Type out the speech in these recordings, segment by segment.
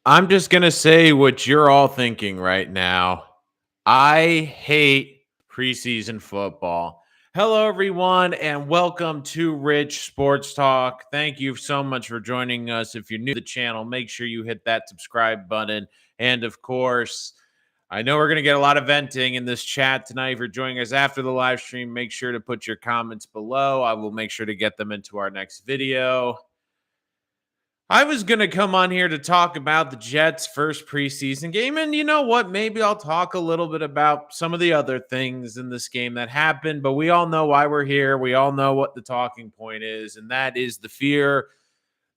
I'm just going to say what you're all thinking right now. I hate preseason football. Hello, everyone, and welcome to Rich Sports Talk. Thank you so much for joining us. If you're new to the channel, make sure you hit that subscribe button. And of course, I know we're going to get a lot of venting in this chat tonight. If you're joining us after the live stream, make sure to put your comments below. I will make sure to get them into our next video. I was going to come on here to talk about the Jets' first preseason game. And you know what? Maybe I'll talk a little bit about some of the other things in this game that happened. But we all know why we're here. We all know what the talking point is. And that is the fear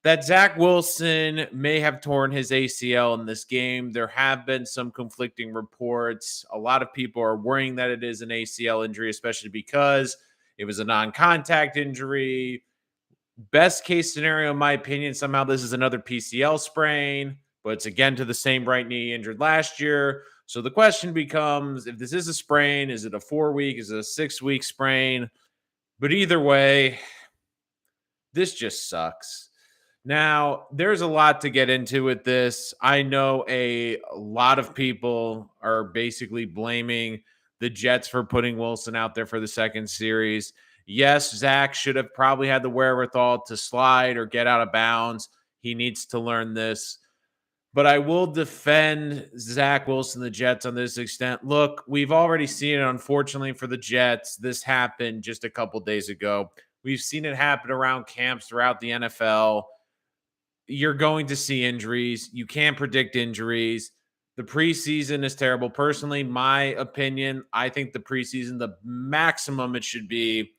that Zach Wilson may have torn his ACL in this game. There have been some conflicting reports. A lot of people are worrying that it is an ACL injury, especially because it was a non contact injury. Best case scenario, in my opinion, somehow this is another PCL sprain, but it's again to the same right knee injured last year. So the question becomes, if this is a sprain, is it a 4-week? Is it a 6-week sprain? But either way, this just sucks. Now, there's a lot to get into with this. I know a lot of people are basically blaming the Jets for putting Wilson out there for the second series. Yes, Zach should have probably had the wherewithal to slide or get out of bounds. He needs to learn this. But I will defend Zach Wilson, the Jets, on this extent. Look, we've already seen it, unfortunately, for the Jets. This happened just a couple days ago. We've seen it happen around camps throughout the NFL. You're going to see injuries. You can't predict injuries. The preseason is terrible. Personally, my opinion, I think the preseason, the maximum it should be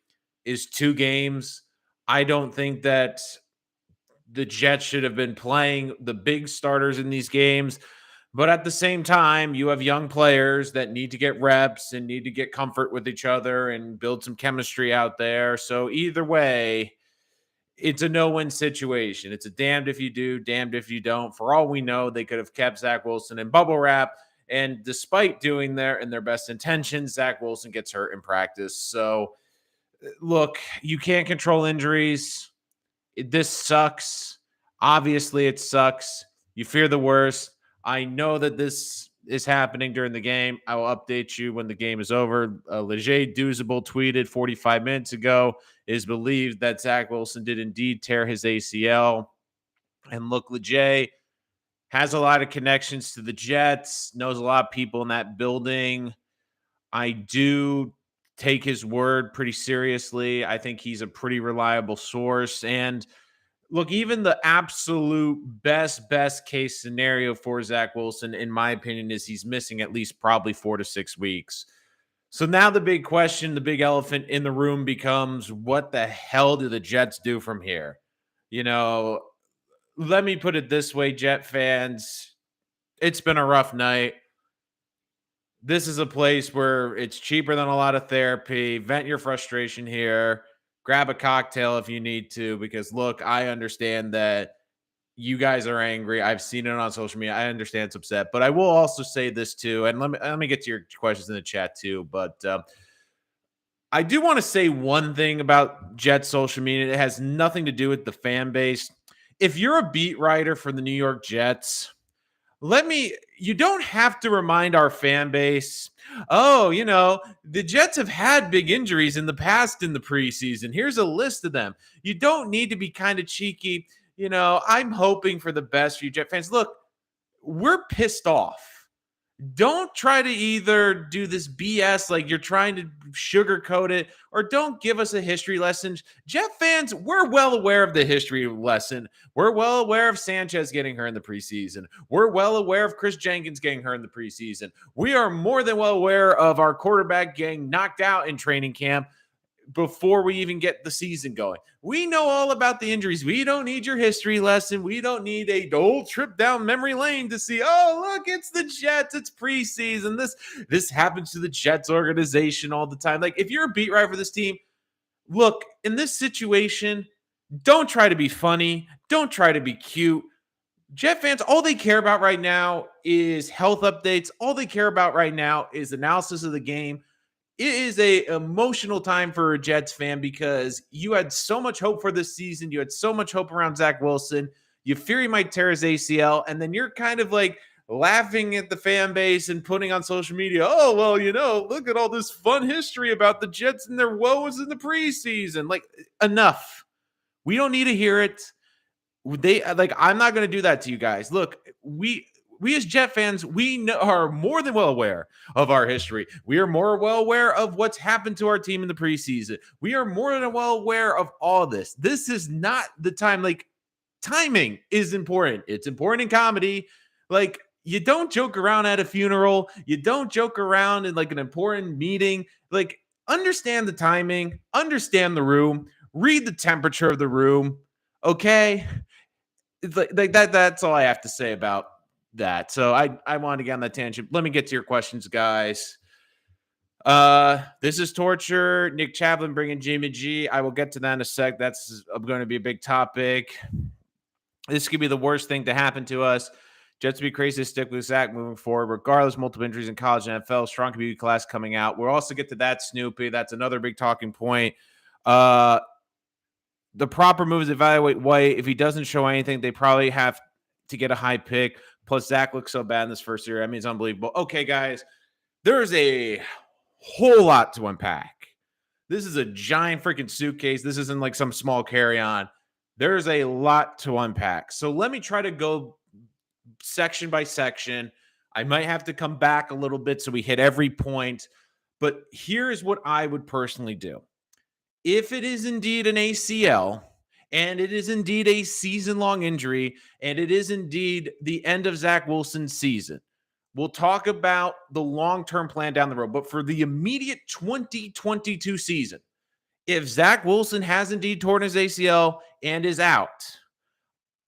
is 2 games. I don't think that the Jets should have been playing the big starters in these games. But at the same time, you have young players that need to get reps and need to get comfort with each other and build some chemistry out there. So either way, it's a no-win situation. It's a damned if you do, damned if you don't. For all we know, they could have kept Zach Wilson in bubble wrap. And despite doing their best intentions, Zach Wilson gets hurt in practice. So look, you can't control injuries. This sucks. Obviously, it sucks. You fear the worst. I know that this is happening during the game. I will update you when the game is over. Leger Douzable tweeted 45 minutes ago, it is believed that Zach Wilson did indeed tear his ACL. And look, Leger has a lot of connections to the Jets, knows a lot of people in that building. I do take his word pretty seriously. I think he's a pretty reliable source. And look, even the absolute best case scenario for Zach Wilson, in my opinion, is he's missing at least probably 4 to 6 weeks. So now the big question, the big elephant in the room becomes, what the hell do the Jets do from here? You know, let me put it this way, Jet fans. It's been a rough night. This is a place where it's cheaper than a lot of therapy. Vent your frustration here. Grab a cocktail if you need to, because look, I understand that you guys are angry. I've seen it on social media. I understand it's upset, but I will also say this too, and let me get to your questions in the chat too. But I do want to say one thing about Jets social media. It has nothing to do with the fan base. If you're a beat writer for the New York Jets, you don't have to remind our fan base, oh, the Jets have had big injuries in the past in the preseason. Here's a list of them. You don't need to be kind of cheeky. I'm hoping for the best for you, Jet fans. Look, we're pissed off. Don't try to either do this BS like you're trying to sugarcoat it, or don't give us a history lesson. Jet fans, we're well aware of the history lesson. We're well aware of Sanchez getting hurt in the preseason. We're well aware of Chris Jenkins getting hurt in the preseason. We are more than well aware of our quarterback getting knocked out in training camp before we even get the season going. We know all about the injuries. We don't need your history lesson. We don't need a old trip down memory lane to see, oh, look, it's the Jets. It's preseason. This happens to the Jets organization all the time. Like, if you're a beat writer for this team, look, in this situation, don't try to be funny. Don't try to be cute. Jet fans, all they care about right now is health updates. All they care about right now is analysis of the game. It is a emotional time for a Jets fan because you had so much hope for this season. You had so much hope around Zach Wilson. You fear he might tear his ACL, and then you're kind of like laughing at the fan base and putting on social media, oh, well, look at all this fun history about the Jets and their woes in the preseason. Like, enough. We don't need to hear it. I'm not going to do that to you guys. Look, we as Jet fans, are more than well aware of our history. We are more well aware of what's happened to our team in the preseason. We are more than well aware of all this. This is not the time. Like, timing is important. It's important in comedy. Like, you don't joke around at a funeral. You don't joke around in like an important meeting. Like, understand the timing, understand the room, read the temperature of the room. Okay. It's like that. That's all I have to say about that. So I wanted to get on that tangent. Let me get to your questions, guys. This is torture. Nick Chaplin bringing Jimmy G. I will get to that in a sec. That's going to be a big topic. This could be the worst thing to happen to us. Jets would be crazy to stick with Zach moving forward, regardless. Multiple injuries in college and NFL. Strong community class coming out. We'll also get to that, Snoopy. That's another big talking point. The proper move is evaluate White. If he doesn't show anything, they probably have to get a high pick. Plus, Zach looks so bad in this first year. I mean, it's unbelievable. Okay, guys, there's a whole lot to unpack. This is a giant freaking suitcase. This isn't like some small carry-on. There's a lot to unpack. So let me try to go section by section. I might have to come back a little bit so we hit every point. But here's what I would personally do. If it is indeed an ACL, and it is indeed a season-long injury, and it is indeed the end of Zach Wilson's season, we'll talk about the long-term plan down the road. But for the immediate 2022 season, if Zach Wilson has indeed torn his ACL and is out,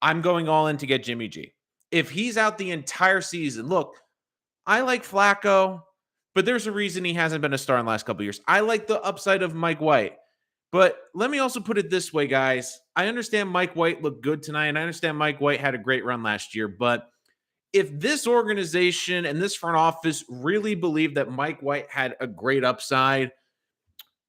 I'm going all in to get Jimmy G. If he's out the entire season, look, I like Flacco, but there's a reason he hasn't been a star in the last couple of years. I like the upside of Mike White. But let me also put it this way, guys. I understand Mike White looked good tonight, and I understand Mike White had a great run last year. But if this organization and this front office really believed that Mike White had a great upside,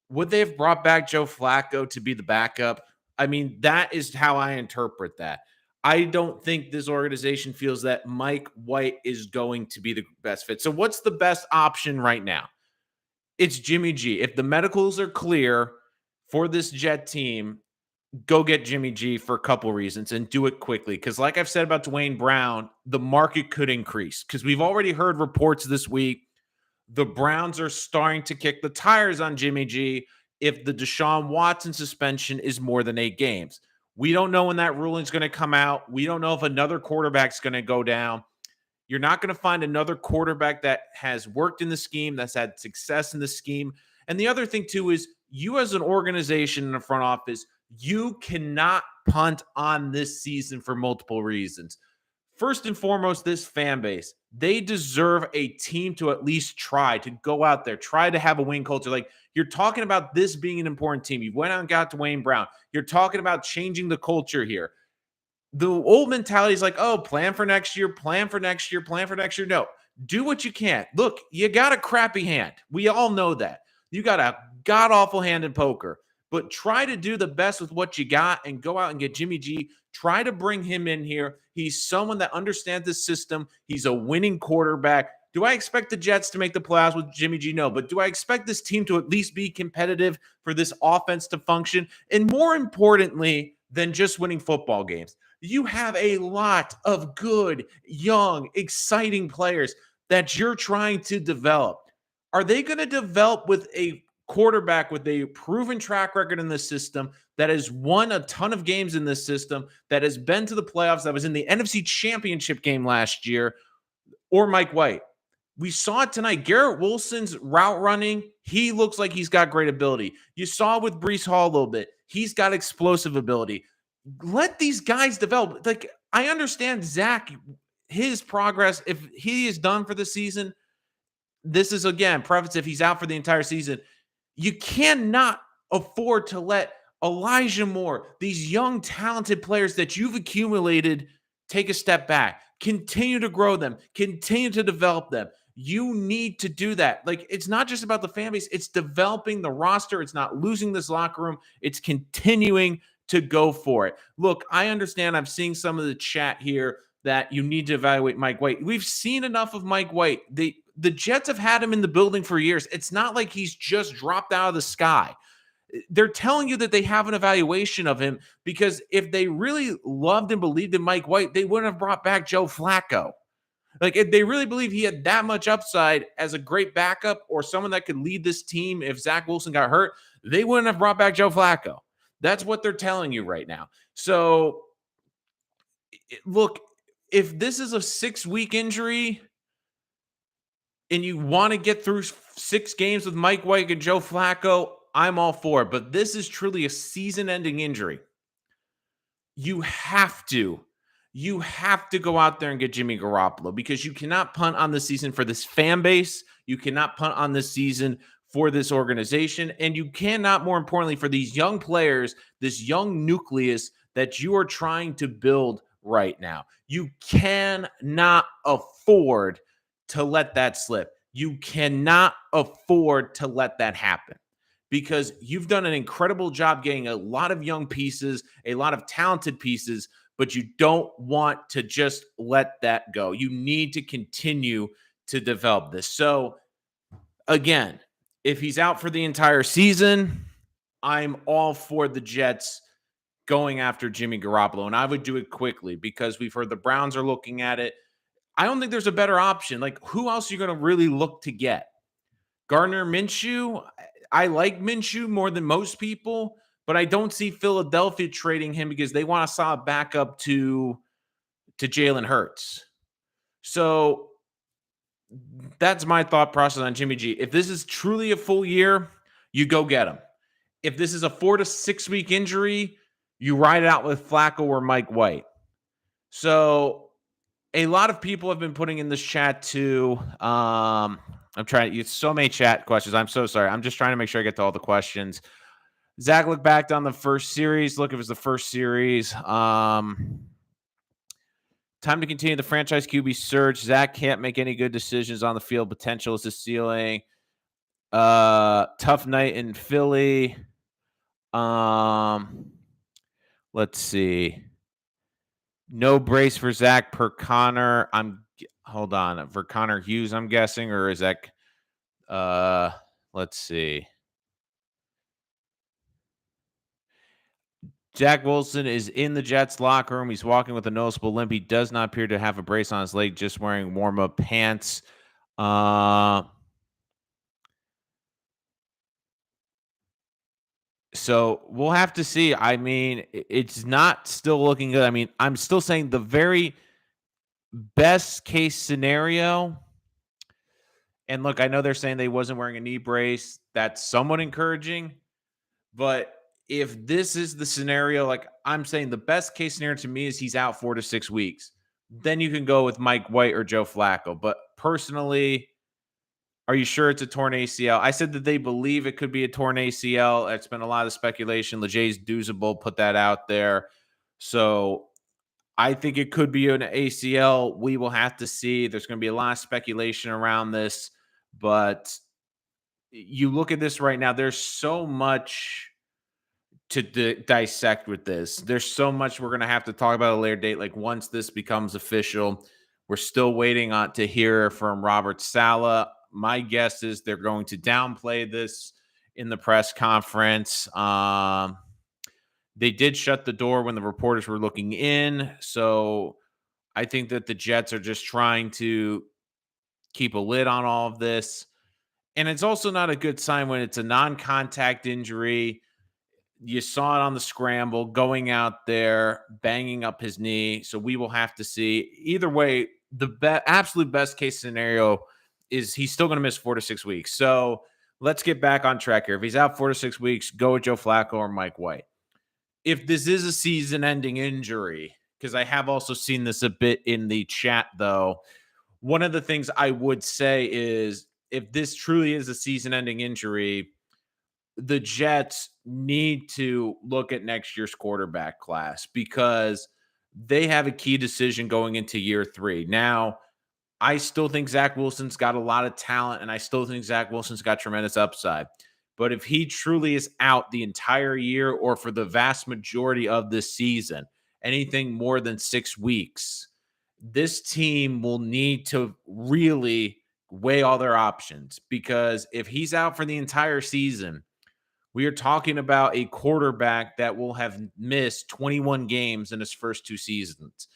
would they have brought back Joe Flacco to be the backup? I mean, that is how I interpret that. I don't think this organization feels that Mike White is going to be the best fit. So what's the best option right now? It's Jimmy G. If the medicals are clear for this Jet team, go get Jimmy G for a couple reasons and do it quickly. Because like I've said about Dwayne Brown, the market could increase. Because we've already heard reports this week. The Browns are starting to kick the tires on Jimmy G if the Deshaun Watson suspension is more than 8 games. We don't know when that ruling is going to come out. We don't know if another quarterback's going to go down. You're not going to find another quarterback that has worked in the scheme, that's had success in the scheme. And the other thing, too, is you as an organization in the front office, you cannot punt on this season for multiple reasons. First and foremost, this fan base, they deserve a team to at least try to go out there, try to have a win culture. Like, you're talking about this being an important team. You went out and got Dwayne Brown. You're talking about changing the culture here. The old mentality is like, oh, plan for next year, plan for next year, plan for next year. No, do what you can. Look, you got a crappy hand. We all know that. You got a god-awful hand in poker. But try to do the best with what you got and go out and get Jimmy G. Try to bring him in here. He's someone that understands the system. He's a winning quarterback. Do I expect the Jets to make the playoffs with Jimmy G? No. But do I expect this team to at least be competitive for this offense to function? And more importantly than just winning football games, you have a lot of good, young, exciting players that you're trying to develop. Are they going to develop with a quarterback with a proven track record in this system that has won a ton of games in this system, that has been to the playoffs, that was in the NFC Championship game last year, or Mike White? We saw it tonight. Garrett Wilson's route running, he looks like he's got great ability. You saw with Breece Hall a little bit. He's got explosive ability. Let these guys develop. Like, I understand Zach, his progress, if he is done for the season, this is, again, preface if he's out for the entire season. You cannot afford to let Elijah Moore, these young, talented players that you've accumulated, take a step back. Continue to grow them. Continue to develop them. You need to do that. Like, it's not just about the fan base. It's developing the roster. It's not losing this locker room. It's continuing to go for it. Look, I understand. I'm seeing some of the chat here that you need to evaluate Mike White. We've seen enough of Mike White. The Jets have had him in the building for years. It's not like he's just dropped out of the sky. They're telling you that they have an evaluation of him because if they really loved and believed in Mike White, they wouldn't have brought back Joe Flacco. Like, if they really believe he had that much upside as a great backup or someone that could lead this team if Zach Wilson got hurt, they wouldn't have brought back Joe Flacco. That's what they're telling you right now. So, look, if this is a 6-week injury and you want to get through 6 games with Mike White and Joe Flacco, I'm all for it. But this is truly a season-ending injury. You have to go out there and get Jimmy Garoppolo because you cannot punt on the season for this fan base. You cannot punt on this season for this organization. And you cannot, more importantly, for these young players, this young nucleus that you are trying to build right now. You cannot afford to let that slip. You cannot afford to let that happen because you've done an incredible job getting a lot of young pieces, a lot of talented pieces, but you don't want to just let that go. You need to continue to develop this. So, again, if he's out for the entire season, I'm all for the Jets going after Jimmy Garoppolo, and I would do it quickly because we've heard the Browns are looking at it. I don't think there's a better option. Like, who else are you going to really look to get? Gardner Minshew? I like Minshew more than most people, but I don't see Philadelphia trading him because they want a solid backup to Jalen Hurts. So that's my thought process on Jimmy G. If this is truly a full year, you go get him. If this is a 4 to 6 week injury, you ride it out with Flacco or Mike White. So a lot of people have been putting in this chat too. I'm trying to use so many chat questions. I'm so sorry. I'm just trying to make sure I get to all the questions. Zach looked back on the first series. Look, it was the first series. Time to continue the franchise QB search. Zach can't make any good decisions on the field. Potential is the ceiling. Tough night in Philly. Let's see. No brace for Zach per Connor. Hold on. For Connor Hughes, I'm guessing, or is that let's see. Zach Wilson is in the Jets locker room. He's walking with a noticeable limp. He does not appear to have a brace on his leg, just wearing warm-up pants. So we'll have to see. I mean, it's not still looking good. I mean, I'm still saying the very best case scenario. And look, I know they're saying they wasn't wearing a knee brace. That's somewhat encouraging. But if this is the scenario, like I'm saying, the best case scenario to me is he's out 4 to 6 weeks. Then you can go with Mike White or Joe Flacco. But personally, are you sure it's a torn ACL? I said that they believe it could be a torn ACL. It's been a lot of speculation. Leger's Douzable put that out there. So I think it could be an ACL. We will have to see. There's going to be a lot of speculation around this. But you look at this right now, there's so much to dissect with this. There's so much we're going to have to talk about at a later date. Like once this becomes official, we're still waiting on to hear from Robert Saleh. My guess is they're going to downplay this in the press conference. They did shut the door when the reporters were looking in. So I think that the Jets are just trying to keep a lid on all of this. And it's also not a good sign when it's a non-contact injury. You saw it on the scramble, going out there, banging up his knee. So we will have to see. Either way, the absolute best case scenario is he's still going to miss 4 to 6 weeks. So let's get back on track here. If he's out 4 to 6 weeks, go with Joe Flacco or Mike White. If this is a season-ending injury, because I have also seen this a bit in the chat, though, one of the things I would say is if this truly is a season-ending injury, the Jets need to look at next year's quarterback class because they have a key decision going into year 3. Now, I still think Zach Wilson's got a lot of talent, and I still think Zach Wilson's got tremendous upside. But if he truly is out the entire year or for the vast majority of this season, anything more than 6 weeks, this team will need to really weigh all their options, because if he's out for the entire season, we are talking about a quarterback that will have missed 21 games in his first 2 seasons.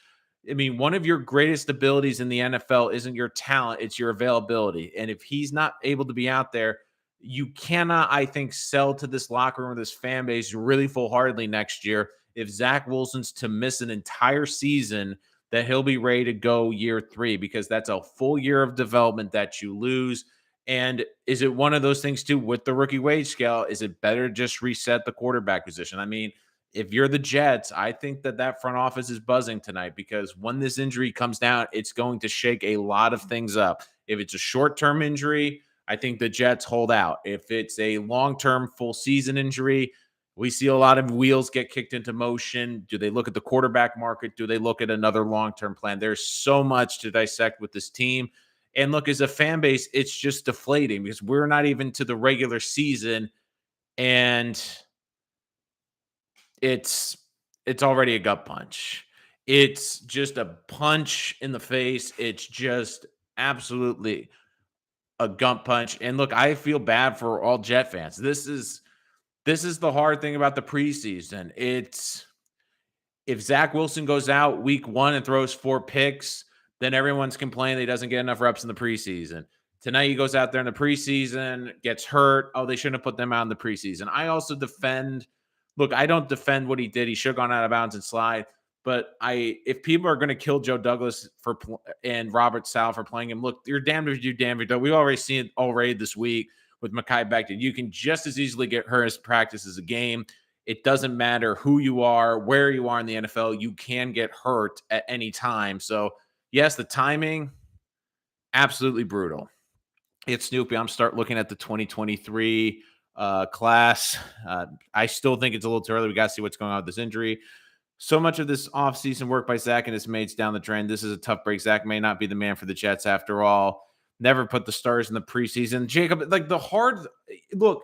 I mean, one of your greatest abilities in the NFL isn't your talent, it's your availability. And if he's not able to be out there, you cannot, I think, sell to this locker room or this fan base really full heartedly next year if Zach Wilson's to miss an entire season, that he'll be ready to go year 3, because that's a full year of development that you lose. And is it one of those things too with the rookie wage scale? Is it better to just reset the quarterback position? I mean, if you're the Jets, I think that front office is buzzing tonight, because when this injury comes down, it's going to shake a lot of things up. If it's a short-term injury, I think the Jets hold out. If it's a long-term full season injury, we see a lot of wheels get kicked into motion. Do they look at the quarterback market? Do they look at another long-term plan? There's so much to dissect with this team. And look, as a fan base, it's just deflating because we're not even to the regular season, and it's already a gut punch. It's just a punch in the face. It's just absolutely a gut punch. And look, I feel bad for all Jet fans. This is the hard thing about the preseason. It's if Zach Wilson goes out week 1 and throws 4 picks, then everyone's complaining he doesn't get enough reps in the preseason. Tonight he goes out there in the preseason, gets hurt. Oh, they shouldn't have put them out in the preseason. I also defend. Look, I don't defend what he did. He should have gone out of bounds and slide. But if people are going to kill Joe Douglas and Robert Sal for playing him, look, you're damned if you do, damned if you don't. We've already seen it already this week with Mekhi Becton. You can just as easily get hurt as practice as a game. It doesn't matter who you are, where you are in the NFL. You can get hurt at any time. So, yes, the timing, absolutely brutal. It's Snoopy. I'm start looking at the 2023 class. I still think it's a little too early. We got to see what's going on with this injury. So much of this offseason work by Zach and his mates down the drain. This is a tough break. Zach may not be the man for the Jets after all. Never put the stars in the preseason. Jacob, like the hard look,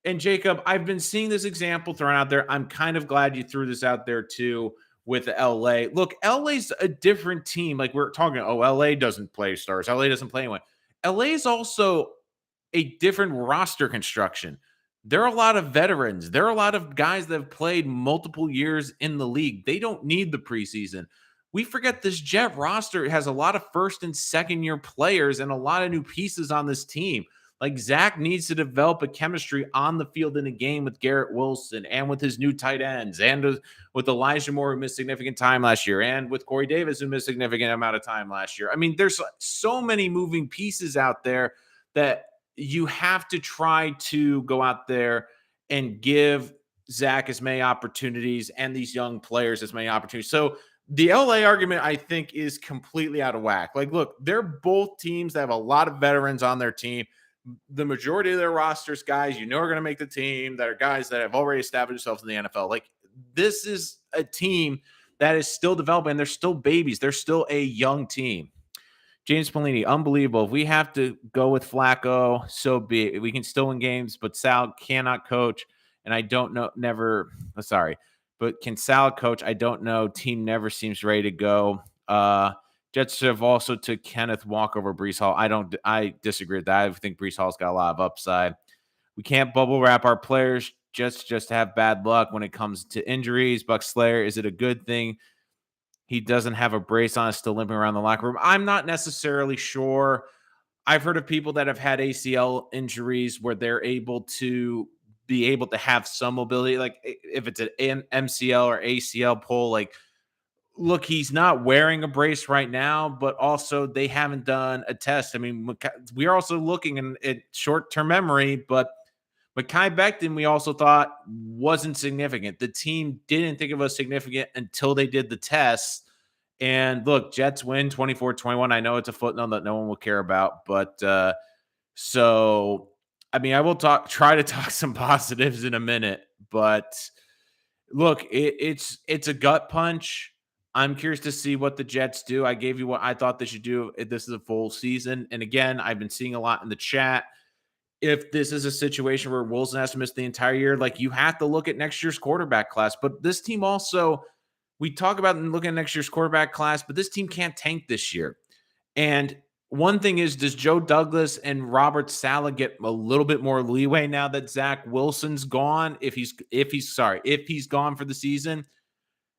and Jacob, I've been seeing this example thrown out there. I'm kind of glad you threw this out there too with LA. Look, LA's a different team. Like we're talking, LA doesn't play stars. LA doesn't play anyone. LA is also a different roster construction. There are a lot of veterans. There are a lot of guys that have played multiple years in the league. They don't need the preseason. We forget this Jet roster has a lot of first and second year players and a lot of new pieces on this team. Like Zach needs to develop a chemistry on the field in a game with Garrett Wilson and with his new tight ends and with Elijah Moore, who missed significant time last year, and with Corey Davis, who missed significant amount of time last year. I mean, there's so many moving pieces out there that you have to try to go out there and give Zach as many opportunities and these young players as many opportunities. So the LA argument, I think, is completely out of whack. Like, look, they're both teams that have a lot of veterans on their team. The majority of their rosters, guys, are going to make the team, that are guys that have already established themselves in the NFL. Like, this is a team that is still developing. They're still babies. They're still a young team. James Polini, unbelievable. If we have to go with Flacco, so be it. We can still win games, but Sal cannot coach. And I don't know, but can Sal coach? I don't know. Team never seems ready to go. Jets have also took Kenneth Walker over Breece Hall. I disagree with that. I think Breece Hall's got a lot of upside. We can't bubble wrap our players. Jets just have bad luck when it comes to injuries. Buck Slayer, is it a good thing he doesn't have a brace on, still limping around the locker room? I'm not necessarily sure. I've heard of people that have had ACL injuries where they're able to have some mobility. Like if it's an MCL or ACL pull, like, look, he's not wearing a brace right now, but also they haven't done a test. I mean, we are also looking at short-term memory, but Mekhi Becton, we also thought wasn't significant. The team didn't think it was significant until they did the test. And look, Jets win 24-21. I know it's a footnote that no one will care about, but so, I mean, I will try to talk some positives in a minute, but look, it's a gut punch. I'm curious to see what the Jets do. I gave you what I thought they should do if this is a full season. And again, I've been seeing a lot in the chat. if this is a situation where Wilson has to miss the entire year, like you have to look at next year's quarterback class. But this team also, we talk about looking at next year's quarterback class, but this team can't tank this year. And one thing is, does Joe Douglas and Robert Saleh get a little bit more leeway now that Zach Wilson's gone? If he's gone for the season,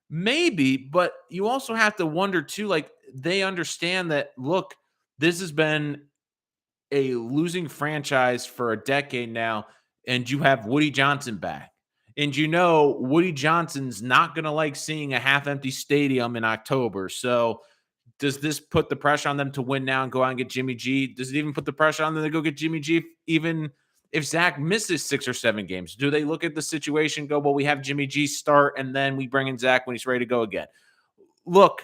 maybe. But you also have to wonder too, like they understand that. Look, this has been a losing franchise for a decade now, and you have Woody Johnson back. And Woody Johnson's not going to like seeing a half empty stadium in October. So, does this put the pressure on them to win now and go out and get Jimmy G? Does it even put the pressure on them to go get Jimmy G, even if Zach misses 6 or 7 games? Do they look at the situation, go, well, we have Jimmy G start, and then we bring in Zach when he's ready to go again? Look,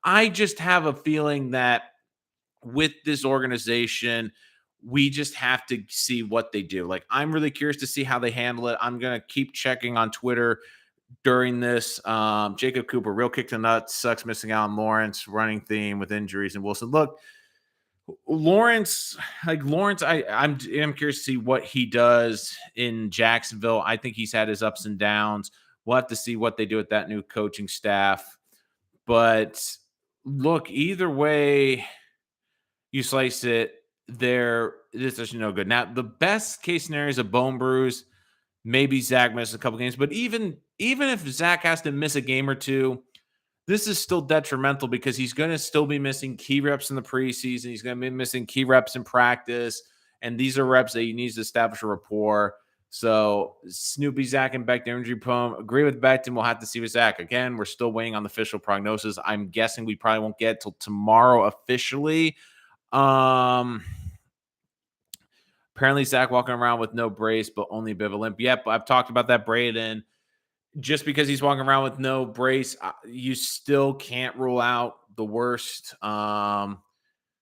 I just have a feeling that with this organization, we just have to see what they do. Like, I'm really curious to see how they handle it. I'm going to keep checking on Twitter during this. Jacob Cooper, real kick to nuts, sucks missing out on Lawrence, running theme with injuries and Wilson. Look, Lawrence, I'm curious to see what he does in Jacksonville. I think he's had his ups and downs. We'll have to see what they do with that new coaching staff. But look, either way you slice it, this is no good. Now, the best case scenario is a bone bruise. Maybe Zach misses a couple games, but even if Zach has to miss a game or two, this is still detrimental because he's going to still be missing key reps in the preseason. He's going to be missing key reps in practice, and these are reps that he needs to establish a rapport. So Snoopy, Zach, and Beck, injury prone. Agree with Beckton. We'll have to see with Zach. Again, we're still waiting on the official prognosis. I'm guessing we probably won't get till tomorrow officially. Apparently Zach walking around with no brace, but only a bit of a limp. Yep, I've talked about that, Braden. Just because he's walking around with no brace, you still can't rule out the worst.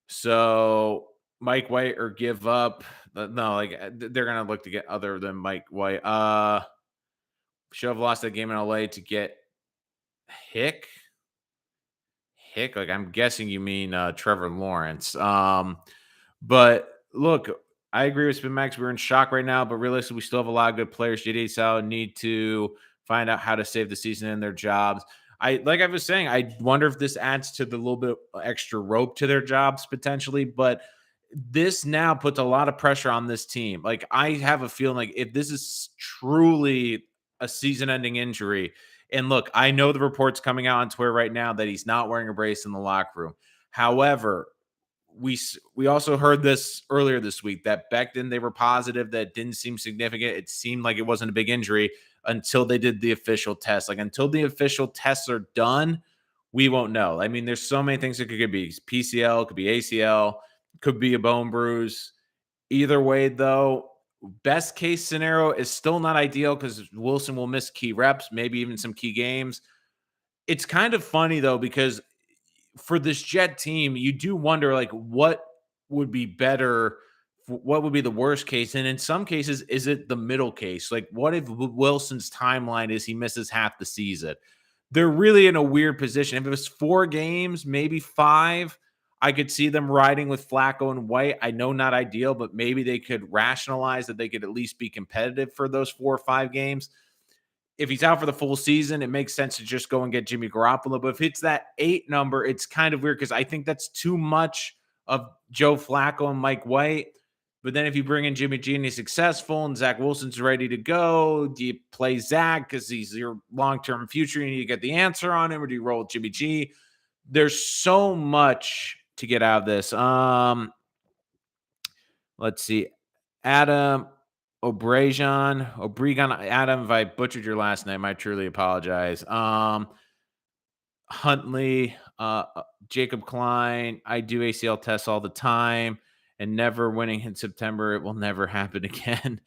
So Mike White or give up. No, like they're gonna look to get other than Mike White. Should have lost that game in LA to get Hick. Like I'm guessing you mean Trevor Lawrence. But look, I agree with Spin Max. We're in shock right now, but realistically, we still have a lot of good players. JD Saleh need to find out how to save the season in their jobs. Like I was saying, I wonder if this adds to the little bit extra rope to their jobs potentially, but this now puts a lot of pressure on this team. Like I have a feeling like if this is truly a season-ending injury, and look, I know the reports coming out on Twitter right now that he's not wearing a brace in the locker room. However, we also heard this earlier this week that Becton, they were positive that didn't seem significant. It seemed like it wasn't a big injury until they did the official test. Like until the official tests are done, we won't know. I mean, there's so many things it could be. PCL, could be ACL, could be a bone bruise. Either way, though, best case scenario is still not ideal because Wilson will miss key reps, maybe even some key games. It's kind of funny, though, because for this Jet team, you do wonder, like, what would be better? What would be the worst case? And in some cases, is it the middle case? Like, what if Wilson's timeline is he misses half the season? They're really in a weird position. If it was 4 games, maybe 5, I could see them riding with Flacco and White. I know not ideal, but maybe they could rationalize that they could at least be competitive for those 4 or 5 games. If he's out for the full season, it makes sense to just go and get Jimmy Garoppolo. But if it's that 8 number, it's kind of weird because I think that's too much of Joe Flacco and Mike White. But then if you bring in Jimmy G and he's successful and Zach Wilson's ready to go, do you play Zach because he's your long-term future and you need to get the answer on him, or do you roll with Jimmy G? There's so much to get out of this. Let's see. Adam Obregon, Adam, if I butchered your last name, I truly apologize. Huntley, Jacob Klein, I do ACL tests all the time and never winning in September. It will never happen again.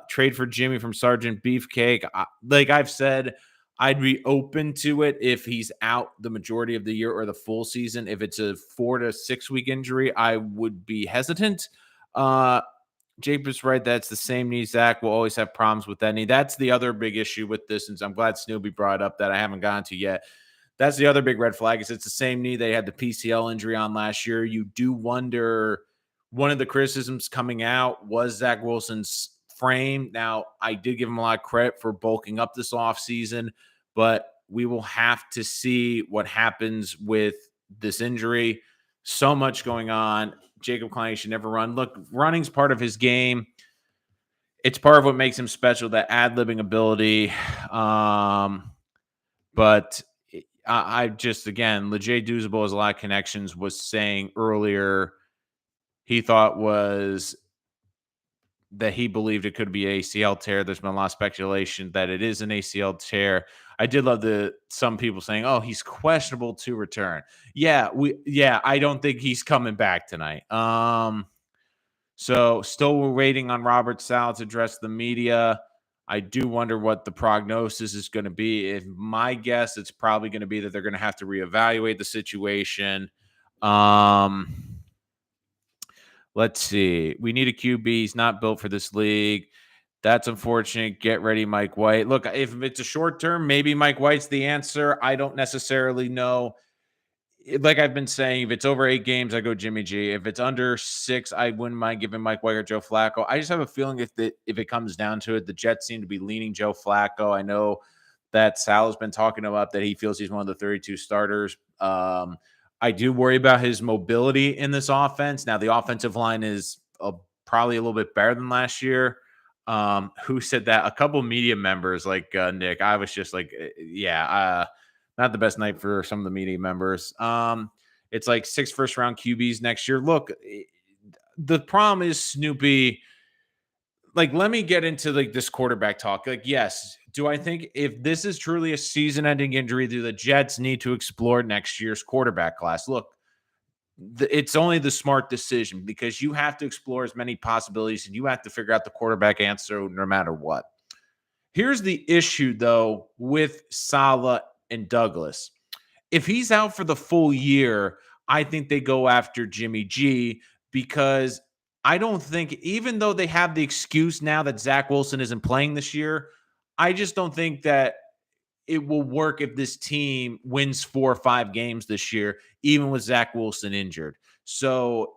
Trade for Jimmy from Sergeant Beefcake. Like I've said, I'd be open to it if he's out the majority of the year or the full season. If it's a 4 to 6 week injury, I would be hesitant. Jacob's right. That's the same knee. Zach will always have problems with that knee. That's the other big issue with this. And I'm glad Snoopy brought up that I haven't gotten to yet. That's the other big red flag is it's the same knee they had the PCL injury on last year. You do wonder One of the criticisms coming out was Zach Wilson's frame. Now, I did give him a lot of credit for bulking up this offseason, but we will have to see what happens with this injury. So much going on. Jacob Klein should never run. Look, running's part of his game. It's part of what makes him special, that ad-libbing ability. But I just, again, Leger Douzable has a lot of connections, was saying earlier he thought was that he believed it could be ACL tear. There's been a lot of speculation that it is an ACL tear. I did love some people saying, "Oh, he's questionable to return." I don't think he's coming back tonight. So still we're waiting on Robert Saleh to address the media. I do wonder what the prognosis is going to be. If my guess, it's probably going to be that they're going to have to reevaluate the situation. Let's see. We need a QB. He's not built for this league. That's unfortunate. Get ready, Mike White. Look, if it's a short term, maybe Mike White's the answer. I don't necessarily know. Like I've been saying, if it's over 8 games, I go Jimmy G. If it's under 6, I wouldn't mind giving Mike White or Joe Flacco. I just have a feeling if it comes down to it, the Jets seem to be leaning Joe Flacco. I know that Sal's been talking about that he feels he's one of the 32 starters. I do worry about his mobility in this offense. Now, the offensive line is probably a little bit better than last year. Who said that? A couple media members like Nick. I was just like, not the best night for some of the media members. It's like 6 first-round QBs next year. Look, the problem is Snoopy. Like, let me get into like this quarterback talk. Like, yes, do I think if this is truly a season-ending injury, do the Jets need to explore next year's quarterback class? Look, it's only the smart decision because you have to explore as many possibilities and you have to figure out the quarterback answer no matter what. Here's the issue, though, with Saleh and Douglas. If he's out for the full year, I think they go after Jimmy G because I don't think, even though they have the excuse now that Zach Wilson isn't playing this year, I just don't think that it will work if this team wins 4 or 5 games this year, even with Zach Wilson injured. So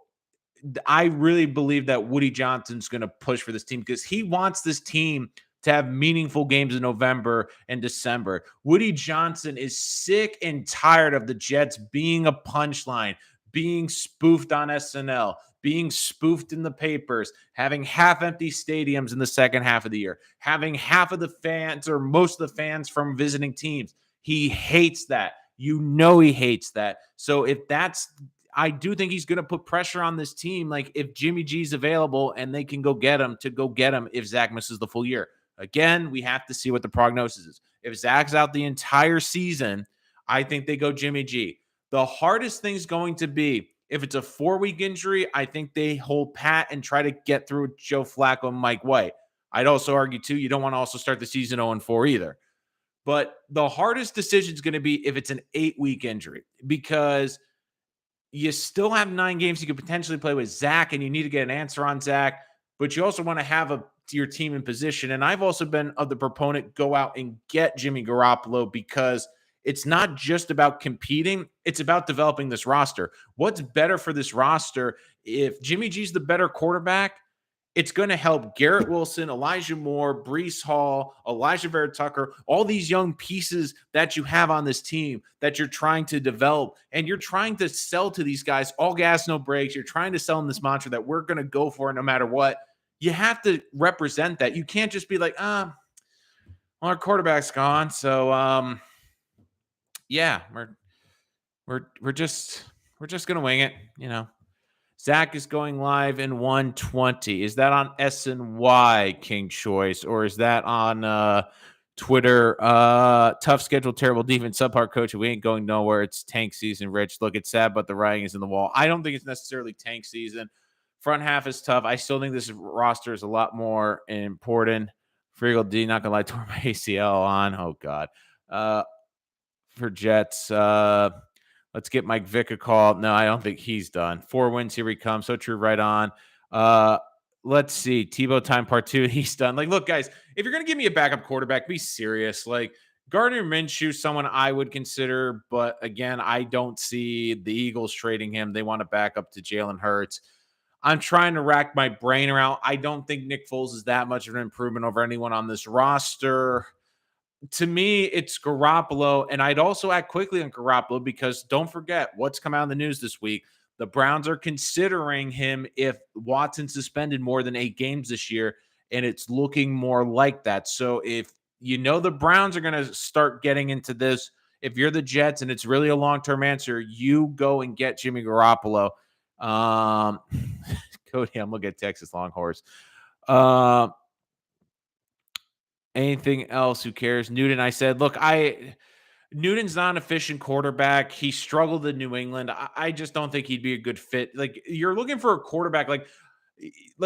I really believe that Woody Johnson's going to push for this team because he wants this team to have meaningful games in November and December. Woody Johnson is sick and tired of the Jets being a punchline, being spoofed on SNL, being spoofed in the papers, having half-empty stadiums in the second half of the year, having half of the fans or most of the fans from visiting teams. He hates that. You know he hates that. So I do think he's going to put pressure on this team. Like if Jimmy G's available and they can go get him if Zach misses the full year. Again, we have to see what the prognosis is. If Zach's out the entire season, I think they go Jimmy G. The hardest thing's going to be if it's a 4-week injury, I think they hold pat and try to get through Joe Flacco and Mike White. I'd also argue, too, you don't want to also start the season 0-4 either. But the hardest decision is going to be if it's an 8-week injury because you still have 9 games you could potentially play with Zach, and you need to get an answer on Zach, but you also want to have your team in position. And I've also been of the proponent, go out and get Jimmy Garoppolo because it's not just about competing. It's about developing this roster. What's better for this roster? If Jimmy G's the better quarterback, it's going to help Garrett Wilson, Elijah Moore, Breece Hall, Elijah Vera Tucker, all these young pieces that you have on this team that you're trying to develop. And you're trying to sell to these guys, all gas, no brakes. You're trying to sell them this mantra that we're going to go for it no matter what. You have to represent that. You can't just be like, well, our quarterback's gone. So, we're just going to wing it, you know. Zach is going live in 120. Is that on SNY, King Choice, or is that on Twitter? Tough schedule, terrible defense, subpar coach. We ain't going nowhere. It's tank season, Rich. Look, it's sad, but the writing is in the wall. I don't think it's necessarily tank season. Front half is tough. I still think this roster is a lot more important. Friegel D, not gonna lie, tore my ACL on. Oh God. For Jets. Let's get Mike Vick a call. No, I don't think he's done. 4 wins. Here he comes. So true. Right on. Let's see. Tebow time part 2. He's done. Like, look, guys, if you're going to give me a backup quarterback, be serious. Like, Gardner Minshew, someone I would consider. But again, I don't see the Eagles trading him. They want to back up to Jalen Hurts. I'm trying to rack my brain around. I don't think Nick Foles is that much of an improvement over anyone on this roster. To me, it's Garoppolo, and I'd also act quickly on Garoppolo because don't forget what's come out in the news this week. The Browns are considering him if Watson suspended more than 8 games this year, and it's looking more like that. So if you know the Browns are going to start getting into this, if you're the Jets and it's really a long-term answer, you go and get Jimmy Garoppolo. Um, Cody, I'm looking at Texas Longhorns. Anything else? Who cares? Newton, I said, look, Newton's not an efficient quarterback. He struggled in New England. I just don't think he'd be a good fit. Like you're looking for a quarterback like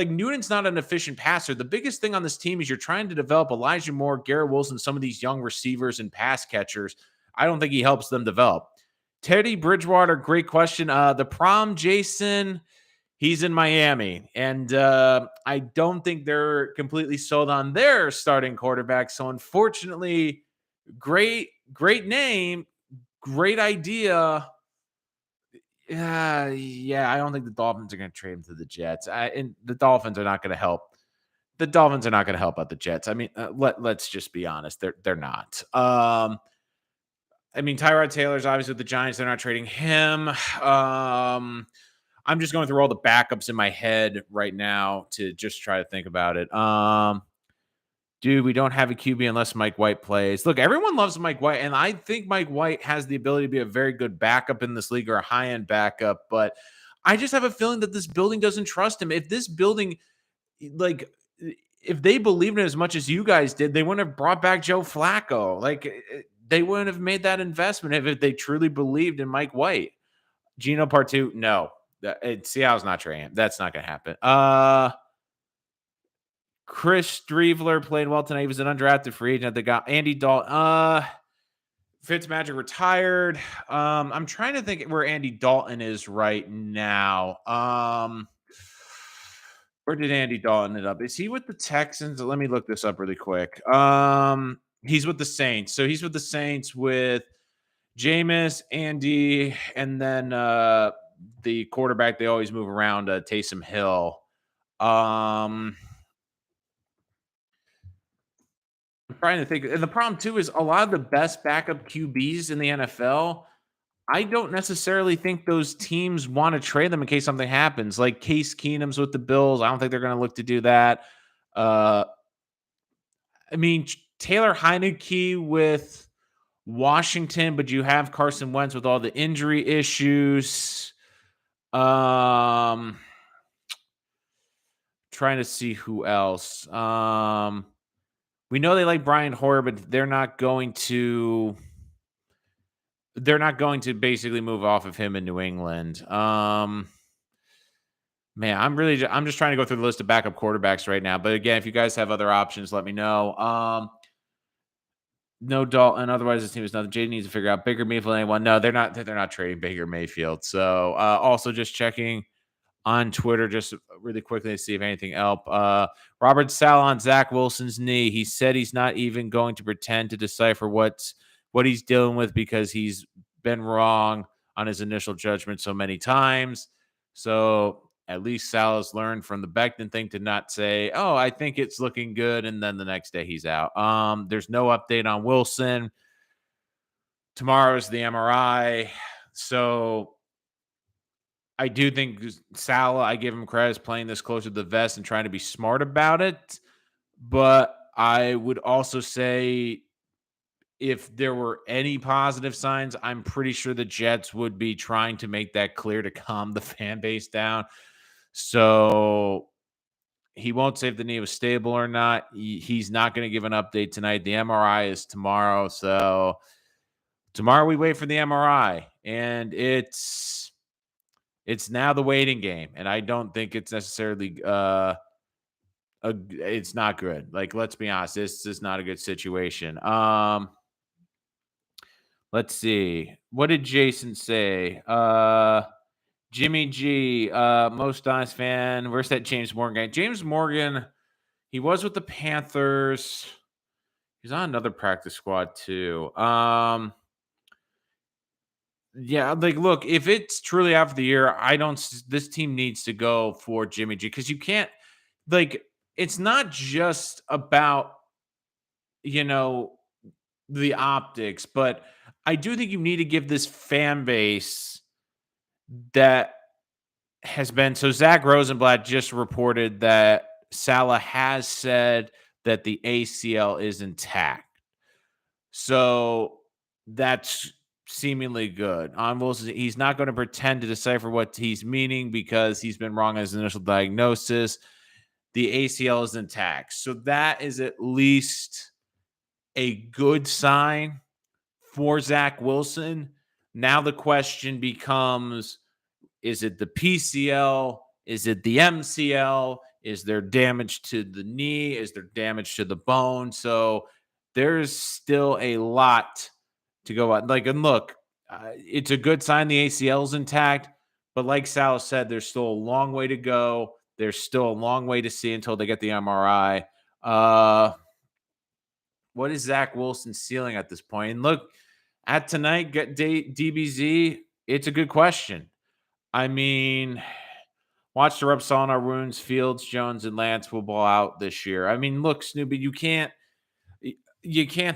Newton's not an efficient passer. The biggest thing on this team is you're trying to develop Elijah Moore, Garrett Wilson, some of these young receivers and pass catchers. I don't think he helps them develop. Teddy Bridgewater, great question. The prom, Jason, he's in Miami, and I don't think they're completely sold on their starting quarterback. So unfortunately, great name, great idea. Yeah, I don't think the Dolphins are going to trade him to the Jets. And the Dolphins are not going to help. The Dolphins are not going to help out the Jets. I mean, let's just be honest. They're not. I mean, Tyrod Taylor's obviously with the Giants. They're not trading him. I'm just going through all the backups in my head right now to just try to think about it. Dude, we don't have a QB unless Mike White plays. Look, everyone loves Mike White, and I think Mike White has the ability to be a very good backup in this league or a high-end backup, but I just have a feeling that this building doesn't trust him. If this building, like, if they believed in it as much as you guys did, they wouldn't have brought back Joe Flacco. Like, they wouldn't have made that investment if they truly believed in Mike White. Gino Partu, no. Seattle's not trading him. That's not going to happen. Chris Streveler played well tonight. He was an undrafted free agent. They got Andy Dalton. Fitzmagic retired. I'm trying to think where Andy Dalton is right now. Where did Andy Dalton end up? Is he with the Texans? Let me look this up really quick. He's with the Saints. So he's with the Saints with Jameis, Andy, and then the quarterback they always move around, Taysom Hill. I'm trying to think. And the problem, too, is a lot of the best backup QBs in the NFL, I don't necessarily think those teams want to trade them in case something happens. Like Case Keenum's with the Bills. I don't think they're going to look to do that. I mean, Taylor Heineke with Washington, but you have Carson Wentz with all the injury issues. Trying to see who else. We know they like Brian Hoyer, but they're not going to basically move off of him in New England. Man, I'm just trying to go through the list of backup quarterbacks right now. But again, if you guys have other options, let me know. No Dalton. Otherwise, this team is nothing. Jay needs to figure out Baker Mayfield. Anyone? No, they're not trading Baker Mayfield. So also just checking on Twitter just really quickly to see if anything else. Robert Sala on Zach Wilson's knee. He said he's not even going to pretend to decipher what he's dealing with because he's been wrong on his initial judgment so many times. So at least Salah's learned from the Becton thing to not say, oh, I think it's looking good, and then the next day he's out. There's no update on Wilson. Tomorrow's the MRI. So I do think Salah, I give him credit, is playing this closer to the vest and trying to be smart about it. But I would also say if there were any positive signs, I'm pretty sure the Jets would be trying to make that clear to calm the fan base down. So he won't say if the knee was stable or not. He's not going to give an update tonight. The MRI is tomorrow. So tomorrow we wait for the MRI. And it's now the waiting game. And I don't think it's necessarily it's not good. Like, let's be honest. This is not a good situation. Let's see. What did Jason say? Jimmy G, most honest fan. Where's that James Morgan guy? James Morgan, he was with the Panthers. He's on another practice squad too. Yeah, like, look, if it's truly after the year, this team needs to go for Jimmy G because you can't, like, it's not just about, you know, the optics, but I do think you need to give this fan base that has been. So Zach Rosenblatt just reported that Salah has said that the ACL is intact. So that's seemingly good. On Wilson, he's not going to pretend to decipher what he's meaning because he's been wrong on his initial diagnosis. The ACL is intact. So that is at least a good sign for Zach Wilson. Now the question becomes, is it the PCL? Is it the MCL? Is there damage to the knee? Is there damage to the bone? So there's still a lot to go on. Like, and look, it's a good sign the ACL is intact, but like Sal said, there's still a long way to go. There's still a long way to see until they get the MRI. What is Zach Wilson's ceiling at this point? And look, at tonight, get DBZ. It's a good question. I mean, watch the rub salt on our wounds. Fields, Jones, and Lance will ball out this year. I mean, look, Snoopy, you can't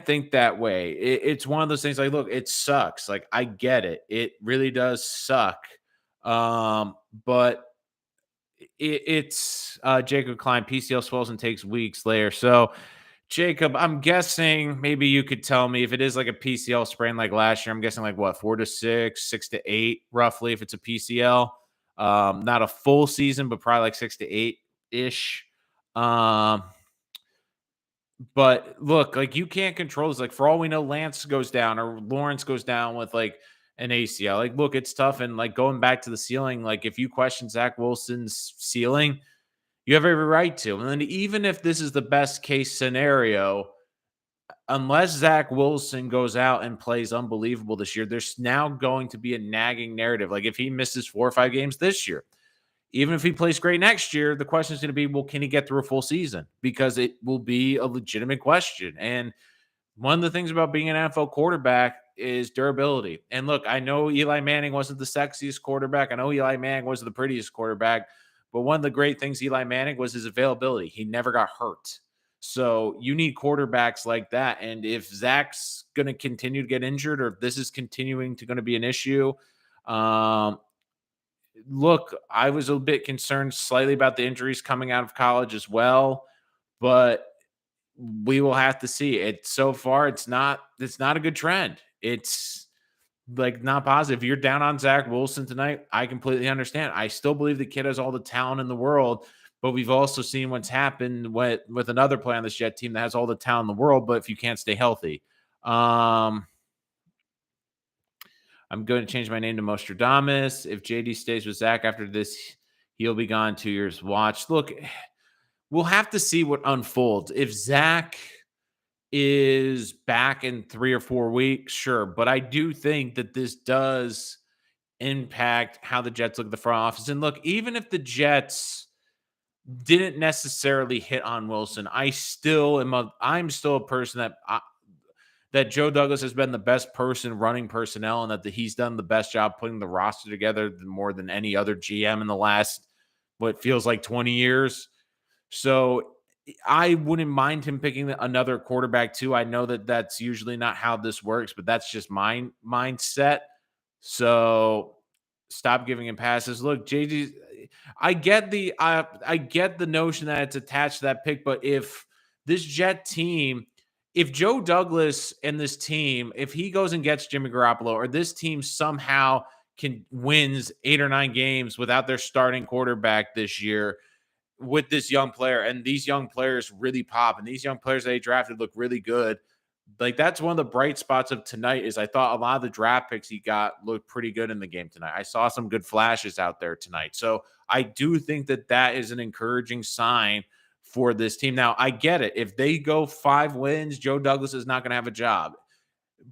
think that way. It's one of those things. Like, look, it sucks. Like, I get it. It really does suck. But it's Jacob Klein. PCL swells and takes weeks later. So, Jacob, I'm guessing maybe you could tell me if it is like a PCL sprain like last year. I'm guessing like what, 4 to 6, 6 to 8, roughly, if it's a PCL. Not a full season, but probably like 6 to 8 ish. But look, like, you can't control this. Like, for all we know, Lance goes down or Lawrence goes down with like an ACL. Like, look, it's tough. And like, going back to the ceiling, like, if you question Zach Wilson's ceiling, you have every right to. And then even if this is the best case scenario, unless Zach Wilson goes out and plays unbelievable this year, there's now going to be a nagging narrative. Like, if he misses 4 or 5 games this year, even if he plays great next year, the question is going to be, well, can he get through a full season? Because it will be a legitimate question. And one of the things about being an NFL quarterback is durability. And look, I know Eli Manning wasn't the sexiest quarterback. I know Eli Manning wasn't the prettiest quarterback. But one of the great things Eli Manning was his availability. He never got hurt. So you need quarterbacks like that. And if Zach's going to continue to get injured, or if this is continuing to going to be an issue, look, I was a bit concerned slightly about the injuries coming out of college as well, but we will have to see. It so far, it's not a good trend. It's like not positive. If you're down on Zach Wilson tonight, I completely understand. I still believe the kid has all the talent in the world, but we've also seen what's happened with another player on this Jet team that has all the talent in the world, but if you can't stay healthy. I'm going to change my name to Mostradamus. If JD stays with Zach after this, he'll be gone 2 years. Watch. Look, we'll have to see what unfolds. If Zach is back in 3 or 4 weeks, sure. But I do think that this does impact how the Jets look at the front office. And look, even if the Jets didn't necessarily hit on Wilson, I'm still a person that Joe Douglas has been the best person running personnel, and that he's done the best job putting the roster together more than any other GM in the last, what feels like 20 years. So I wouldn't mind him picking another quarterback too. I know that that's usually not how this works, but that's just my mindset. So stop giving him passes. Look, JD, I get the notion that it's attached to that pick, but if this Jet team, if Joe Douglas and this team, if he goes and gets Jimmy Garoppolo, or this team somehow wins 8 or 9 games without their starting quarterback this year with this young player, and these young players really pop, and these young players they drafted look really good, like, that's one of the bright spots of tonight. Is I thought a lot of the draft picks he got looked pretty good in the game tonight. I saw some good flashes out there tonight. So I do think that that is an encouraging sign for this team. Now, I get it. If they go 5 wins, Joe Douglas is not going to have a job.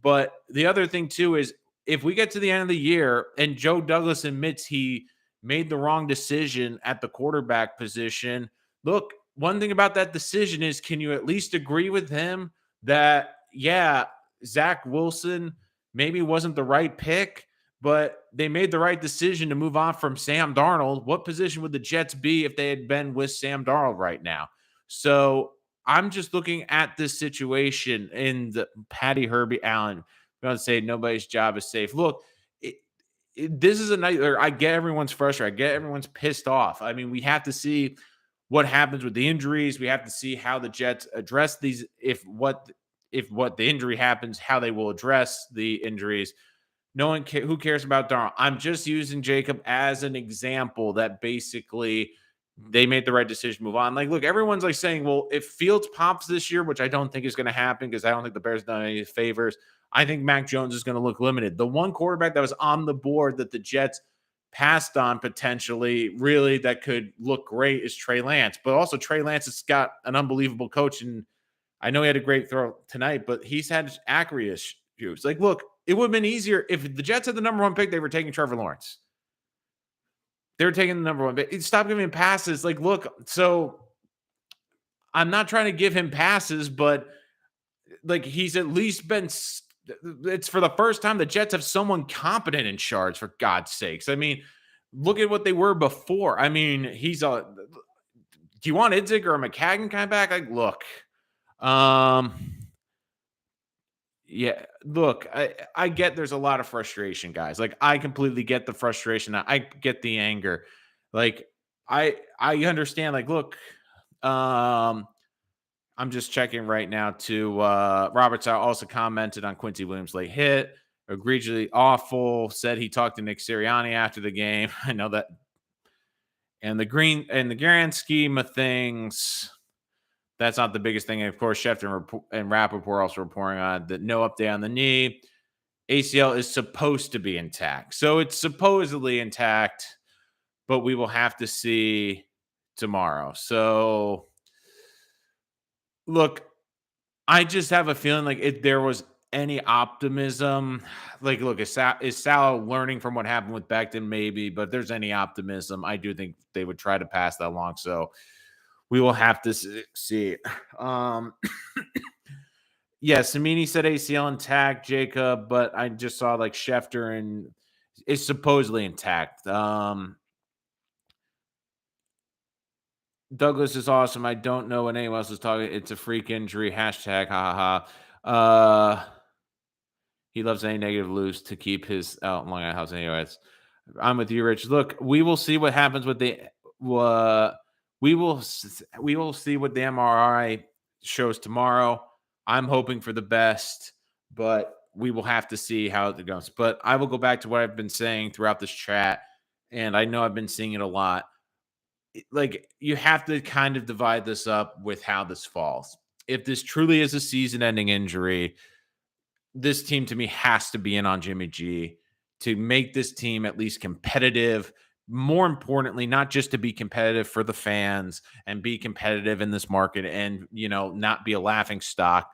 But the other thing, too, is if we get to the end of the year and Joe Douglas admits he made the wrong decision at the quarterback position, look, one thing about that decision is, can you at least agree with him that, yeah, Zach Wilson maybe wasn't the right pick, but they made the right decision to move on from Sam Darnold. What position would the Jets be if they had been with Sam Darnold right now? So I'm just looking at this situation in the Patty Herbie Allen. I'm going to say nobody's job is safe. Look, this is a nightmare. I get everyone's frustrated. I get everyone's pissed off. I mean, we have to see what happens with the injuries. We have to see how the Jets address these. If what the injury happens, how they will address the injuries. No one who cares about Darnold. I'm just using Jacob as an example that basically they made the right decision to move on. Like, look, everyone's like saying, well, if Fields pops this year, which I don't think is going to happen because I don't think the Bears done any favors. I think Mac Jones is going to look limited. The one quarterback that was on the board that the Jets passed on potentially really that could look great is Trey Lance. But also Trey Lance has got an unbelievable coach. And I know he had a great throw tonight, but he's had accuracy issues. Like, look, it would have been easier if the Jets had the number one pick, they were taking Trevor Lawrence. They were taking the number one pick. Stop giving him passes. Like, look, so I'm not trying to give him passes, but like he's at least been it's for the first time the Jets have someone competent in charge, for God's sakes. I mean, look at what they were before. I mean, he's a do you want Idzik or a McCagnon kind of back? Like, look. Yeah, look, I get there's a lot of frustration, guys. Like, I completely get the frustration. I get the anger. Like, I understand. Like, look, I'm just checking right now to Roberts also commented on Quincy Williams' late hit, egregiously awful, said he talked to Nick Sirianni after the game. I know that. And the grand scheme of things, that's not the biggest thing. And of course, Schefter and Rappaport also reporting on that no update on the knee. ACL is supposed to be intact. So it's supposedly intact, but we will have to see tomorrow. So look, I just have a feeling like if there was any optimism, like, look, is Sal learning from what happened with Becton? Maybe, but if there's any optimism, I do think they would try to pass that along. So we will have to see. Yes, Samini said ACL intact, Jacob, but I just saw like Schefter and is supposedly intact. Douglas is awesome. I don't know when anyone else is talking. It's a freak injury. Hashtag ha ha ha. He loves any negative loose to keep his out in Long Island house. Anyways, I'm with you, Rich. Look, we will see what happens with the we will see what the MRI shows tomorrow. I'm hoping for the best, but we will have to see how it goes. But I will go back to what I've been saying throughout this chat, and I know I've been seeing it a lot. Like, you have to kind of divide this up with how this falls. If this truly is a season-ending injury, this team to me has to be in on Jimmy G to make this team at least competitive. More importantly, not just to be competitive for the fans and be competitive in this market and, not be a laughing stock,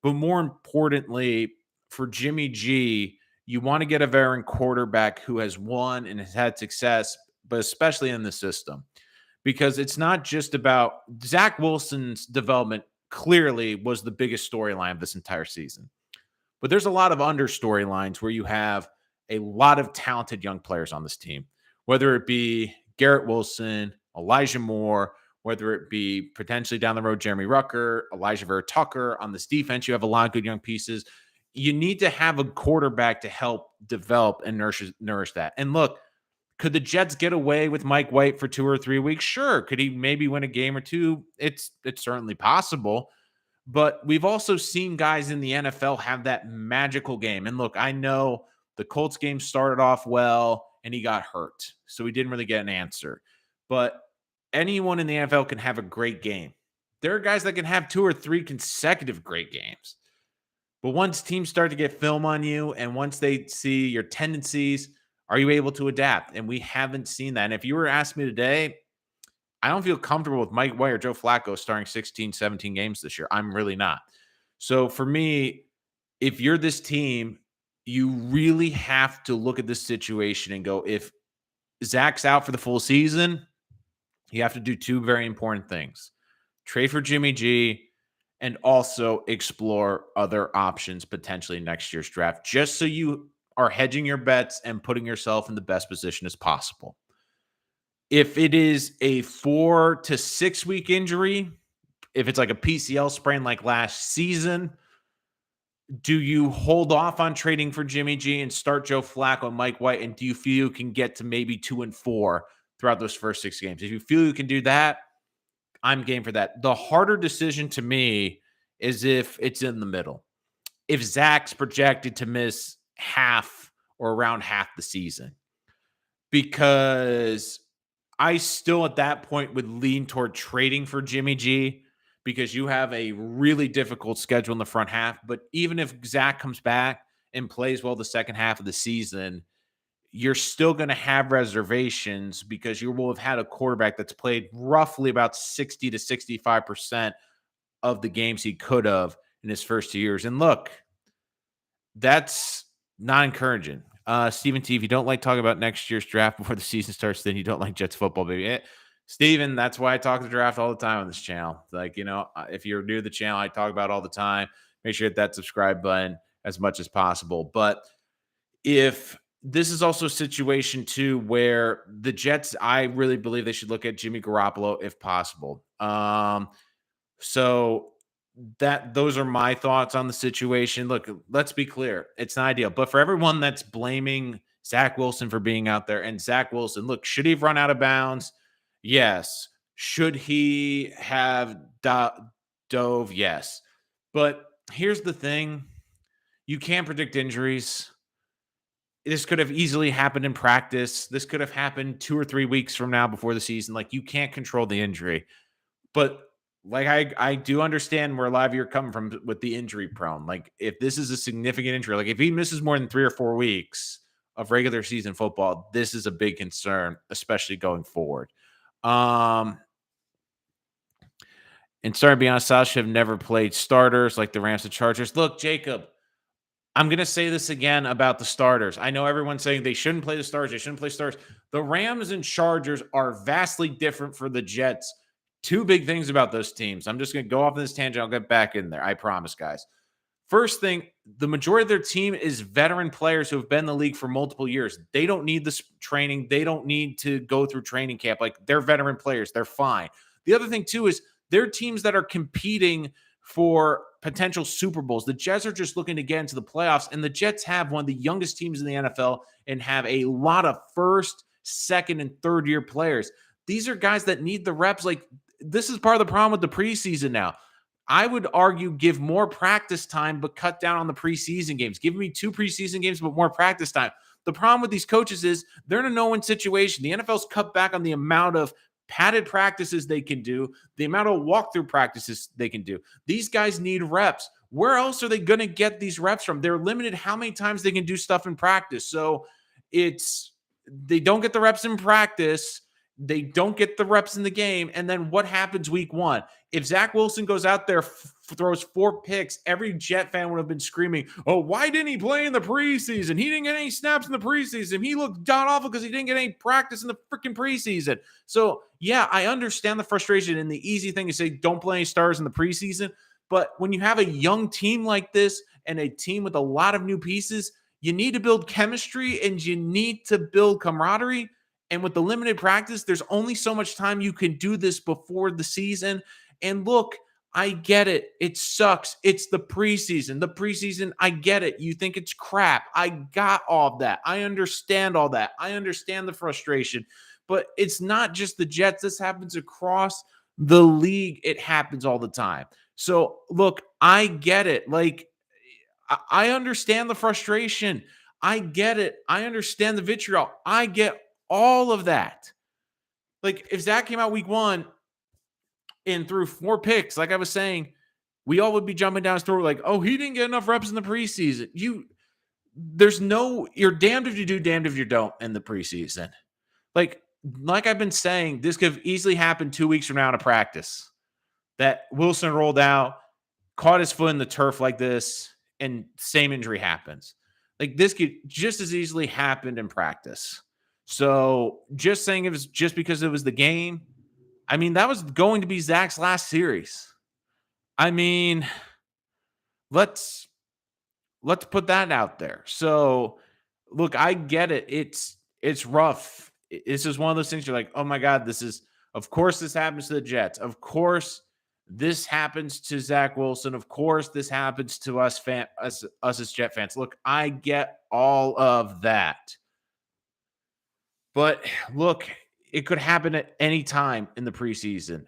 but more importantly, for Jimmy G, you want to get a veteran quarterback who has won and has had success, but especially in the system, because it's not just about Zach Wilson's development. Clearly was the biggest storyline of this entire season. But there's a lot of under storylines where you have a lot of talented young players on this team, whether it be Garrett Wilson, Elijah Moore, whether it be potentially down the road, Jeremy Rucker, Elijah Vera Tucker. On this defense, you have a lot of good young pieces. You need to have a quarterback to help develop and nourish that. And look, could the Jets get away with Mike White for 2 or 3 weeks? Sure. Could he maybe win a game or two? It's certainly possible. But we've also seen guys in the NFL have that magical game. And look, I know the Colts game started off well and he got hurt, so we didn't really get an answer. But anyone in the NFL can have a great game. There are guys that can have 2 or 3 consecutive great games. But once teams start to get film on you and once they see your tendencies, are you able to adapt? And we haven't seen that. And if you were asking me today, I don't feel comfortable with Mike White or Joe Flacco starting 16, 17 games this year. I'm really not. So for me, if you're this team, you really have to look at this situation and go, if Zach's out for the full season, you have to do 2 very important things. Trade for Jimmy G and also explore other options potentially next year's draft, just so you are hedging your bets and putting yourself in the best position as possible. If it is a 4 to 6 week injury, if it's like a PCL sprain like last season, do you hold off on trading for Jimmy G and start Joe Flacco and Mike White? And do you feel you can get to maybe 2-4 throughout those first 6 games? If you feel you can do that, I'm game for that. The harder decision to me is if it's in the middle. If Zach's projected to miss half or around half the season, because I still at that point would lean toward trading for Jimmy G because you have a really difficult schedule in the front half. But even if Zach comes back and plays well the second half of the season, you're still going to have reservations because you will have had a quarterback that's played roughly about 60 to 65% of the games he could have in his first 2 years. And look, that's not encouraging. Steven T, if you don't like talking about next year's draft before the season starts, then you don't like Jets football, baby. Steven, that's why I talk the draft all the time on this channel. Like, if you're new to the channel, I talk about it all the time. Make sure you hit that subscribe button as much as possible. But if this is also a situation too where the Jets, I really believe they should look at Jimmy Garoppolo if possible. So those are my thoughts on the situation. Look, let's be clear. It's not ideal. But for everyone that's blaming Zach Wilson for being out there, and Zach Wilson, look, should he have run out of bounds? Yes. Should he have dove? Yes. But here's the thing. You can't predict injuries. This could have easily happened in practice. This could have happened 2 or 3 weeks from now before the season. Like, you can't control the injury. But like I do understand where a lot of you are coming from with the injury prone. Like, if this is a significant injury, like if he misses more than 3 or 4 weeks of regular season football, this is a big concern, especially going forward. And starting to be honest, South should have never played starters like the Rams and Chargers. Look, Jacob, I'm going to say this again about the starters. I know everyone's saying they shouldn't play the stars. They shouldn't play stars. The Rams and Chargers are vastly different for the Jets. Two big things about those teams. I'm just going to go off on this tangent. I'll get back in there. I promise, guys. First thing, the majority of their team is veteran players who have been in the league for multiple years. They don't need this training. They don't need to go through training camp. Like, they're veteran players. They're fine. The other thing, too, is they're teams that are competing for potential Super Bowls. The Jets are just looking to get into the playoffs, and the Jets have one of the youngest teams in the NFL and have a lot of first, second, and third-year players. These are guys that need the reps. Like, this is part of the problem with the preseason now. I would argue give more practice time, but cut down on the preseason games. Give me 2 preseason games, but more practice time. The problem with these coaches is they're in a no-win situation. The NFL's cut back on the amount of padded practices they can do, the amount of walkthrough practices they can do. These guys need reps. Where else are they going to get these reps from? They're limited how many times they can do stuff in practice. So they don't get the reps in practice. They don't get the reps in the game. And then what happens week 1? If Zach Wilson goes out there, throws 4 picks, every Jet fan would have been screaming, oh, why didn't he play in the preseason? He didn't get any snaps in the preseason. He looked god awful because he didn't get any practice in the freaking preseason. So, yeah, I understand the frustration, and the easy thing is say don't play any stars in the preseason. But when you have a young team like this and a team with a lot of new pieces, you need to build chemistry and you need to build camaraderie. And with the limited practice, there's only so much time you can do this before the season. And look, I get it. It sucks. It's the preseason. The preseason, I get it. You think it's crap. I got all of that. I understand all that. I understand the frustration. But it's not just the Jets. This happens across the league. It happens all the time. So, look, I get it. Like, I understand the frustration. I get it. I understand the vitriol. I get all of that. Like, if Zach came out week 1 and threw 4 picks, like I was saying, we all would be jumping down his throat like, oh, he didn't get enough reps in the preseason. You're damned if you do, damned if you don't in the preseason. Like I've been saying, this could have easily happened 2 weeks from now in a practice. That Wilson rolled out, caught his foot in the turf like this, and same injury happens. Like, this could just as easily happen in practice. So just saying it was just because it was the game, I mean, that was going to be Zach's last series. I mean, let's put that out there. So look, I get it. It's rough. This is one of those things you're like, oh my God, of course this happens to the Jets. Of course this happens to Zach Wilson. Of course this happens to us as Jet fans. Look, I get all of that. But look, it could happen at any time in the preseason.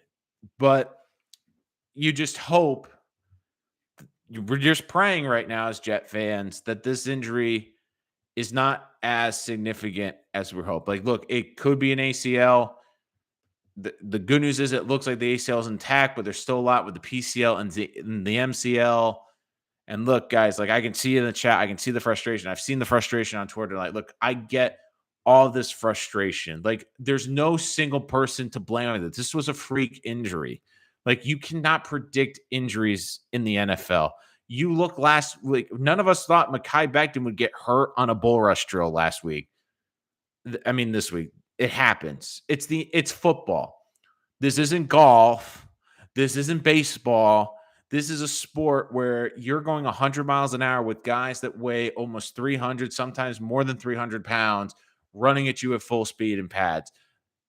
But you just hope, we're just praying right now as Jet fans that this injury is not as significant as we hope. Like, look, it could be an ACL. The good news is it looks like the ACL is intact, but there's still a lot with the PCL and the MCL. And look, guys, like I can see in the chat, I can see the frustration. I've seen the frustration on Twitter. Like, look, I get all this frustration. Like, there's no single person to blame on this. This was a freak injury. Like, you cannot predict injuries in the NFL. You look last week, none of us thought Mekhi Becton would get hurt on a bull rush drill last week. I mean, this week. It happens. It's football. This isn't golf. This isn't baseball. This is a sport where you're going 100 miles an hour with guys that weigh almost 300, sometimes more than 300 pounds, running at you at full speed in pads.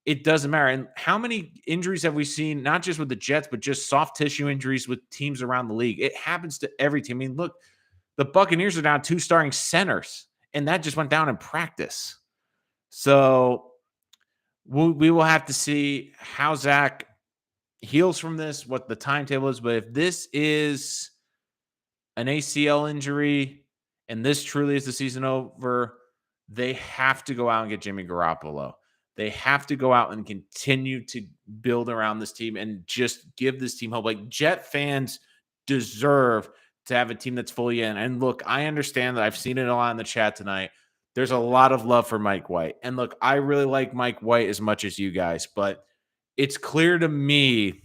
It doesn't matter. And how many injuries have we seen, not just with the Jets, but just soft tissue injuries with teams around the league? It happens to every team. I mean, look, the Buccaneers are down 2 starting centers, and that just went down in practice. So we will have to see how Zach heals from this, what the timetable is. But if this is an ACL injury and this truly is the season over, they have to go out and get Jimmy Garoppolo. They have to go out and continue to build around this team and just give this team hope. Like, Jet fans deserve to have a team that's fully in. And look, I understand that I've seen it a lot in the chat tonight. There's a lot of love for Mike White. And look, I really like Mike White as much as you guys, but it's clear to me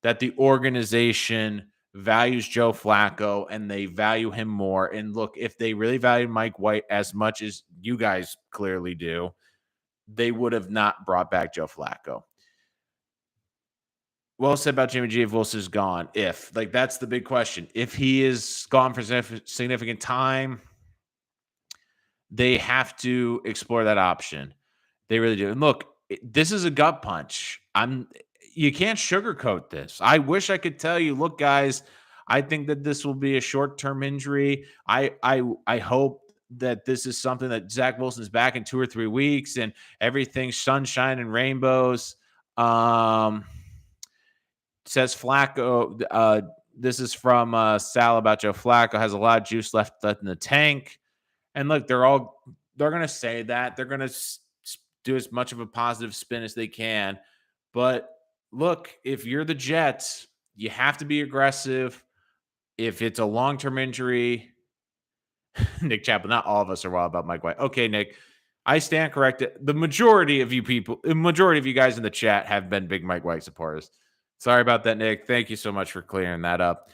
that the organization values Joe Flacco and they value him more. And look, if they really value Mike White as much as you guys clearly do, they would have not brought back Joe Flacco. Well said about Jimmy G if Wilson's gone. That's the big question. If he is gone for significant time, they have to explore that option. They really do. And look, this is a gut punch. You can't sugarcoat this. I wish I could tell you, look, guys, I think that this will be a short-term injury. I hope that this is something that Zach Wilson's back in 2 or 3 weeks and everything's sunshine and rainbows. Says Flacco. This is from Sal about Joe Flacco. Has a lot of juice left in the tank. And look, they're going to say that. They're going to do as much of a positive spin as they can. But look, if you're the Jets, you have to be aggressive. If it's a long-term injury, Nick Chappell, not all of us are wild about Mike White. Okay, Nick, I stand corrected. The majority of you guys in the chat have been big Mike White supporters. Sorry about that, Nick. Thank you so much for clearing that up.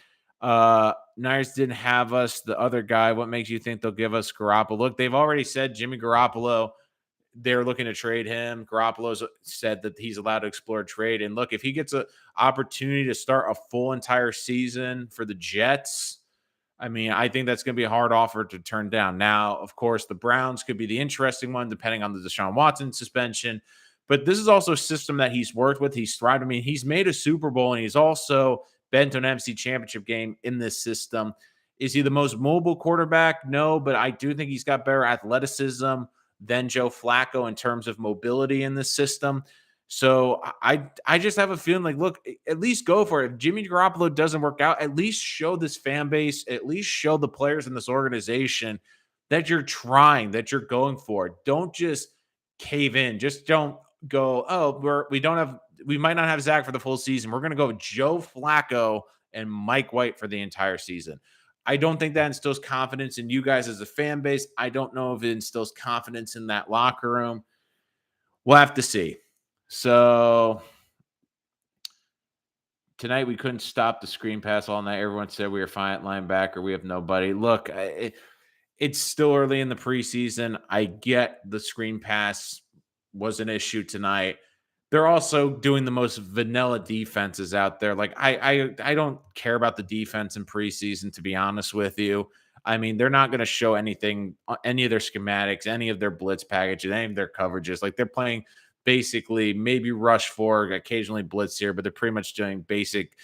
Niners didn't have us. The other guy, what makes you think they'll give us Garoppolo? Look, they've already said Jimmy Garoppolo, they're looking to trade him. Garoppolo's said that he's allowed to explore trade. And look, if he gets an opportunity to start a full entire season for the Jets, I mean, I think that's going to be a hard offer to turn down. Now, of course, the Browns could be the interesting one, depending on the Deshaun Watson suspension. But this is also a system that he's worked with. He's thrived. I mean, he's made a Super Bowl, and he's also been to an NFC Championship game in this system. Is he the most mobile quarterback? No, but I do think he's got better athleticism than Joe Flacco in terms of mobility in this system. So I just have a feeling like, look, at least go for it. If Jimmy Garoppolo doesn't work out, at least show this fan base, at least show the players in this organization that you're trying, that you're going for it. Don't just cave in. Just don't go, oh, we might not have Zach for the full season. We're going to go with Joe Flacco and Mike White for the entire season. I don't think that instills confidence in you guys as a fan base. I don't know if it instills confidence in that locker room. We'll have to see. So tonight we couldn't stop the screen pass all night. Everyone said we were fine at linebacker. We have nobody. Look, it's still early in the preseason. I get the screen pass was an issue tonight. They're also doing the most vanilla defenses out there. Like I don't care about the defense in preseason, to be honest with you. I mean, they're not going to show anything, any of their schematics, any of their blitz packages, any of their coverages. Like they're playing basically maybe rush four, occasionally blitz here, but they're pretty much doing basic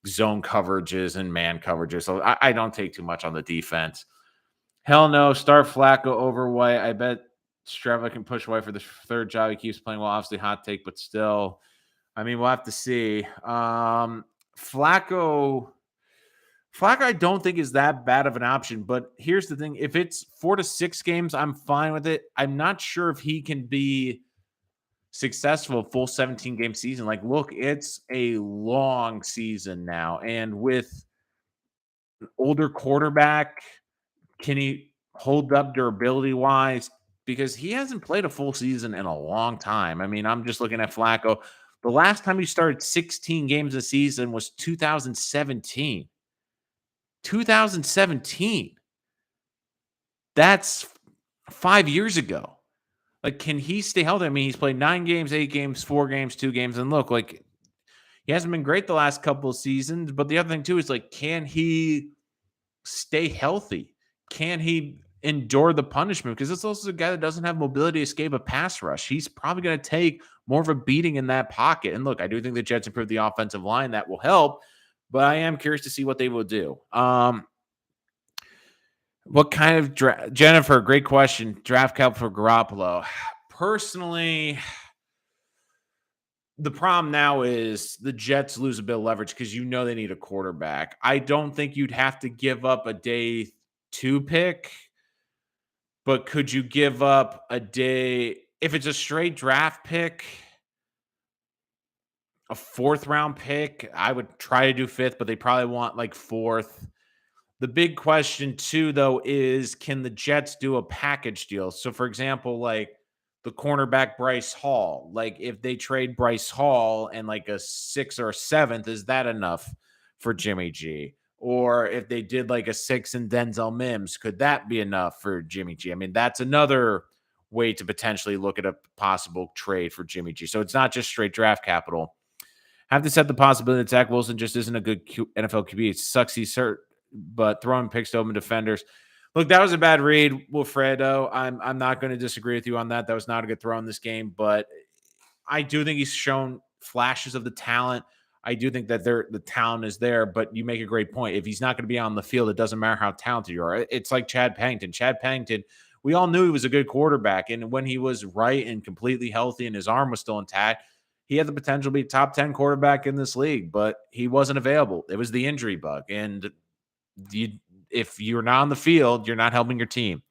zone coverages and man coverages. So I don't take too much on the defense. Hell no. Start Flacco over White. I bet Streva can push White for the third job. He keeps playing well. Obviously, hot take, but still. I mean, we'll have to see. Flacco, I don't think is that bad of an option. But here's the thing: if it's 4 to 6 games, I'm fine with it. I'm not sure if he can be successful full 17 game season. Like, look, it's a long season now, and with an older quarterback, can he hold up durability wise? Because he hasn't played a full season in a long time. I mean, I'm just looking at Flacco. The last time he started 16 games a season was 2017. 2017. That's 5 years ago. Like, can he stay healthy? I mean, he's played 9 games, 8 games, 4 games, 2 games. And look, like, he hasn't been great the last couple of seasons. But the other thing, too, is like, can he stay healthy? Can he endure the punishment? Because it's also a guy that doesn't have mobility to escape a pass rush. He's probably going to take more of a beating in that pocket. And look, I do think the Jets improved the offensive line. That will help. But I am curious to see what they will do. What kind of Jennifer, great question. Draft cap for Garoppolo. Personally, the problem now is the Jets lose a bit of leverage because you know they need a quarterback. I don't think you'd have to give up a day 2 pick, but could you give up a day if it's a straight draft pick, a 4th round pick? I would try to do 5th, but they probably want like 4th. The big question too, though, is can the Jets do a package deal? So, for example, like the cornerback Bryce Hall, like if they trade Bryce Hall and like a 6th or a 7th, is that enough for Jimmy G? Or if they did like a 6 and Denzel Mims, could that be enough for Jimmy G? I mean, that's another way to potentially look at a possible trade for Jimmy G. So it's not just straight draft capital. Have to set the possibility that Zach Wilson just isn't a good NFL QB. It sucks he's hurt, but throwing picks to open defenders. Look, that was a bad read, Wilfredo. I'm not going to disagree with you on that. That was not a good throw in this game, but I do think he's shown flashes of the talent. I do think that the talent is there, but you make a great point. If he's not going to be on the field, it doesn't matter how talented you are. It's like Chad Pennington. Chad Pennington, we all knew he was a good quarterback, and when he was right and completely healthy and his arm was still intact, he had the potential to be a top 10 quarterback in this league, but he wasn't available. It was the injury bug, and if you're not on the field, you're not helping your team.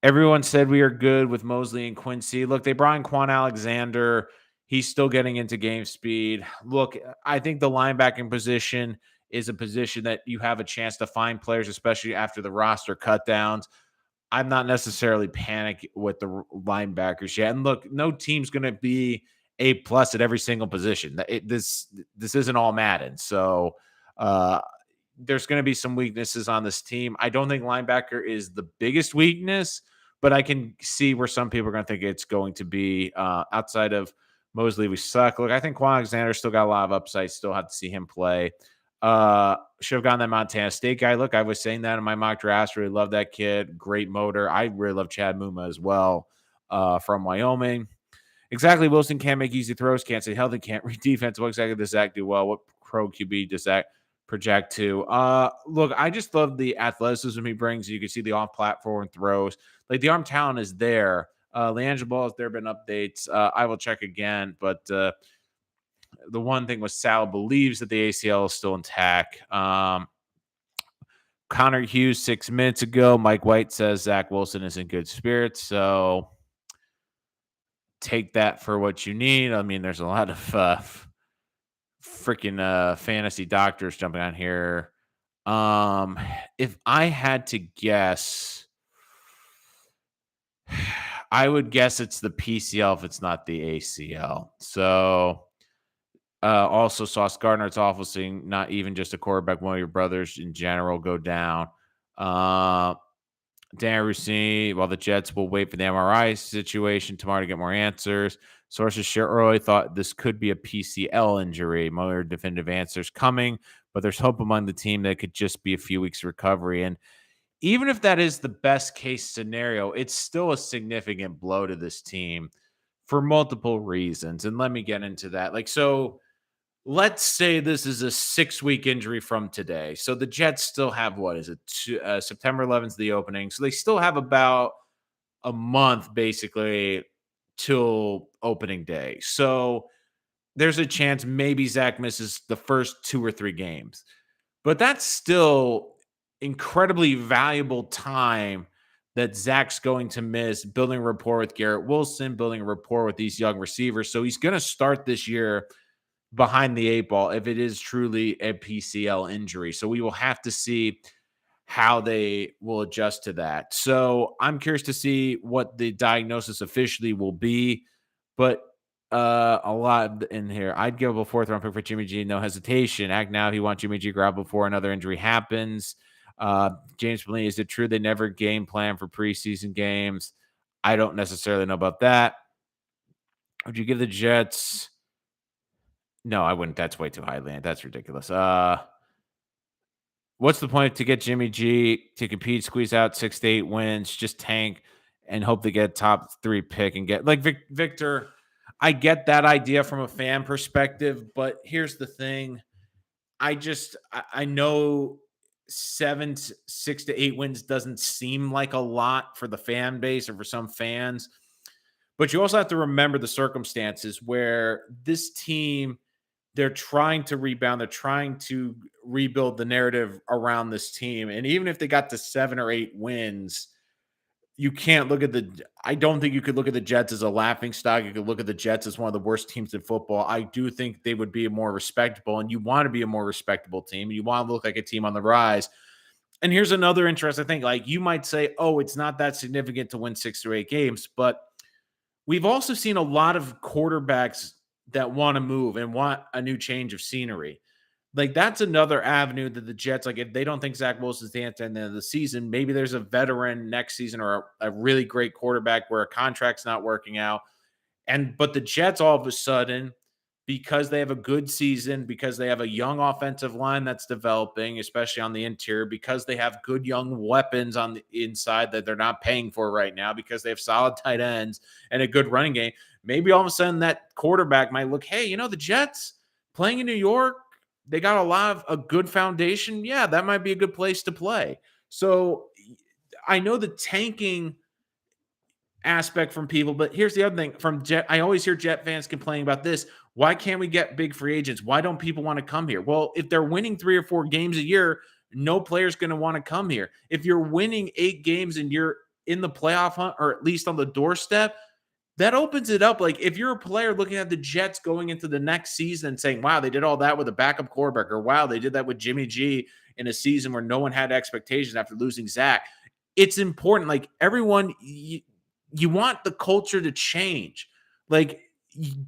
Everyone said we are good with Mosley and Quincy. Look, they brought in Quan Alexander. He's still getting into game speed. Look, I think the linebacking position is a position that you have a chance to find players, especially after the roster cutdowns. I'm not necessarily panicked with the linebackers yet. And look, no team's going to be A+ at every single position. This isn't all Madden. So there's going to be some weaknesses on this team. I don't think linebacker is the biggest weakness, but I can see where some people are going to think it's going to be. Outside of Mosley, we suck. Look, I think Quan Alexander still got a lot of upside. Still have to see him play. Should have gotten that Montana State guy. Look, I was saying that in my mock drafts. Really love that kid. Great motor. I really love Chad Muma as well from Wyoming. Exactly. Wilson can't make easy throws. Can't stay healthy. Can't read defense. What exactly does Zach do well? What pro QB does Zach project to? Look, I just love the athleticism he brings. You can see the off-platform throws. Like the arm talent is there. Leandro Ball, has there been updates? I will check again, but the one thing was Sal believes that the ACL is still intact. Connor Hughes 6 minutes ago. Mike White says Zach Wilson is in good spirits, so take that for what you need. I mean, there's a lot of freaking fantasy doctors jumping on here. If I had to guess, I would guess it's the PCL if it's not the ACL. So also Sauce Gardner, it's awful seeing not even just a quarterback, one of your brothers in general go down. Dan Rossini, while the Jets will wait for the MRI situation tomorrow to get more answers. Sources share early thought this could be a PCL injury. More definitive answers coming, but there's hope among the team that it could just be a few weeks recovery. And even if that is the best case scenario, it's still a significant blow to this team for multiple reasons. And let me get into that. So let's say this is a 6-week injury from today. So the Jets still have, what is it? September 11th, the opening. So they still have about a month basically till opening day. So there's a chance maybe Zach misses the first 2 or 3 games. But that's still incredibly valuable time that Zach's going to miss building a rapport with Garrett Wilson, building a rapport with these young receivers. So he's going to start this year behind the 8 ball if it is truly a PCL injury. So we will have to see how they will adjust to that. So I'm curious to see what the diagnosis officially will be. But a lot in here. I'd give a 4th round pick for Jimmy G, no hesitation. Act now if you want Jimmy G grab before another injury happens. James Bellini, is it true they never game plan for preseason games? I don't necessarily know about that. Would you give the Jets? No, I wouldn't. That's way too high, Land. That's ridiculous. What's the point to get Jimmy G to compete, squeeze out 6 to 8 wins, just tank and hope to get top 3 pick and get like Victor? I get that idea from a fan perspective, but here's the thing. I know 6 to 8 wins doesn't seem like a lot for the fan base or for some fans, but you also have to remember the circumstances where this team, they're trying to rebound. They're trying to rebuild the narrative around this team. And even if they got to 7 or 8 wins, you can't look at I don't think you could look at the Jets as a laughing stock. You could look at the Jets as one of the worst teams in football. I do think they would be more respectable, and you want to be a more respectable team. You want to look like a team on the rise. And here's another interesting thing. Like, you might say, oh, it's not that significant to win 6 or 8 games, but we've also seen a lot of quarterbacks that want to move and want a new change of scenery. Like, that's another avenue that the Jets, like, if they don't think Zach Wilson's the answer at the end of the season, maybe there's a veteran next season or a really great quarterback where a contract's not working out. But the Jets, all of a sudden, because they have a good season, because they have a young offensive line that's developing, especially on the interior, because they have good young weapons on the inside that they're not paying for right now, because they have solid tight ends and a good running game, maybe all of a sudden that quarterback might look, hey, the Jets playing in New York, they got a good foundation. Yeah, that might be a good place to play. So I know the tanking aspect from people, but here's the other thing from Jet. I always hear Jet fans complaining about this. Why can't we get big free agents? Why don't people want to come here? Well, if they're winning 3 or 4 games a year, no player's going to want to come here. If you're winning 8 games and you're in the playoff hunt, or at least on the doorstep, that opens it up. Like, if you're a player looking at the Jets going into the next season and saying, wow, they did all that with a backup quarterback, or wow, they did that with Jimmy G in a season where no one had expectations after losing Zach. It's important. Like, everyone, you want the culture to change. Like,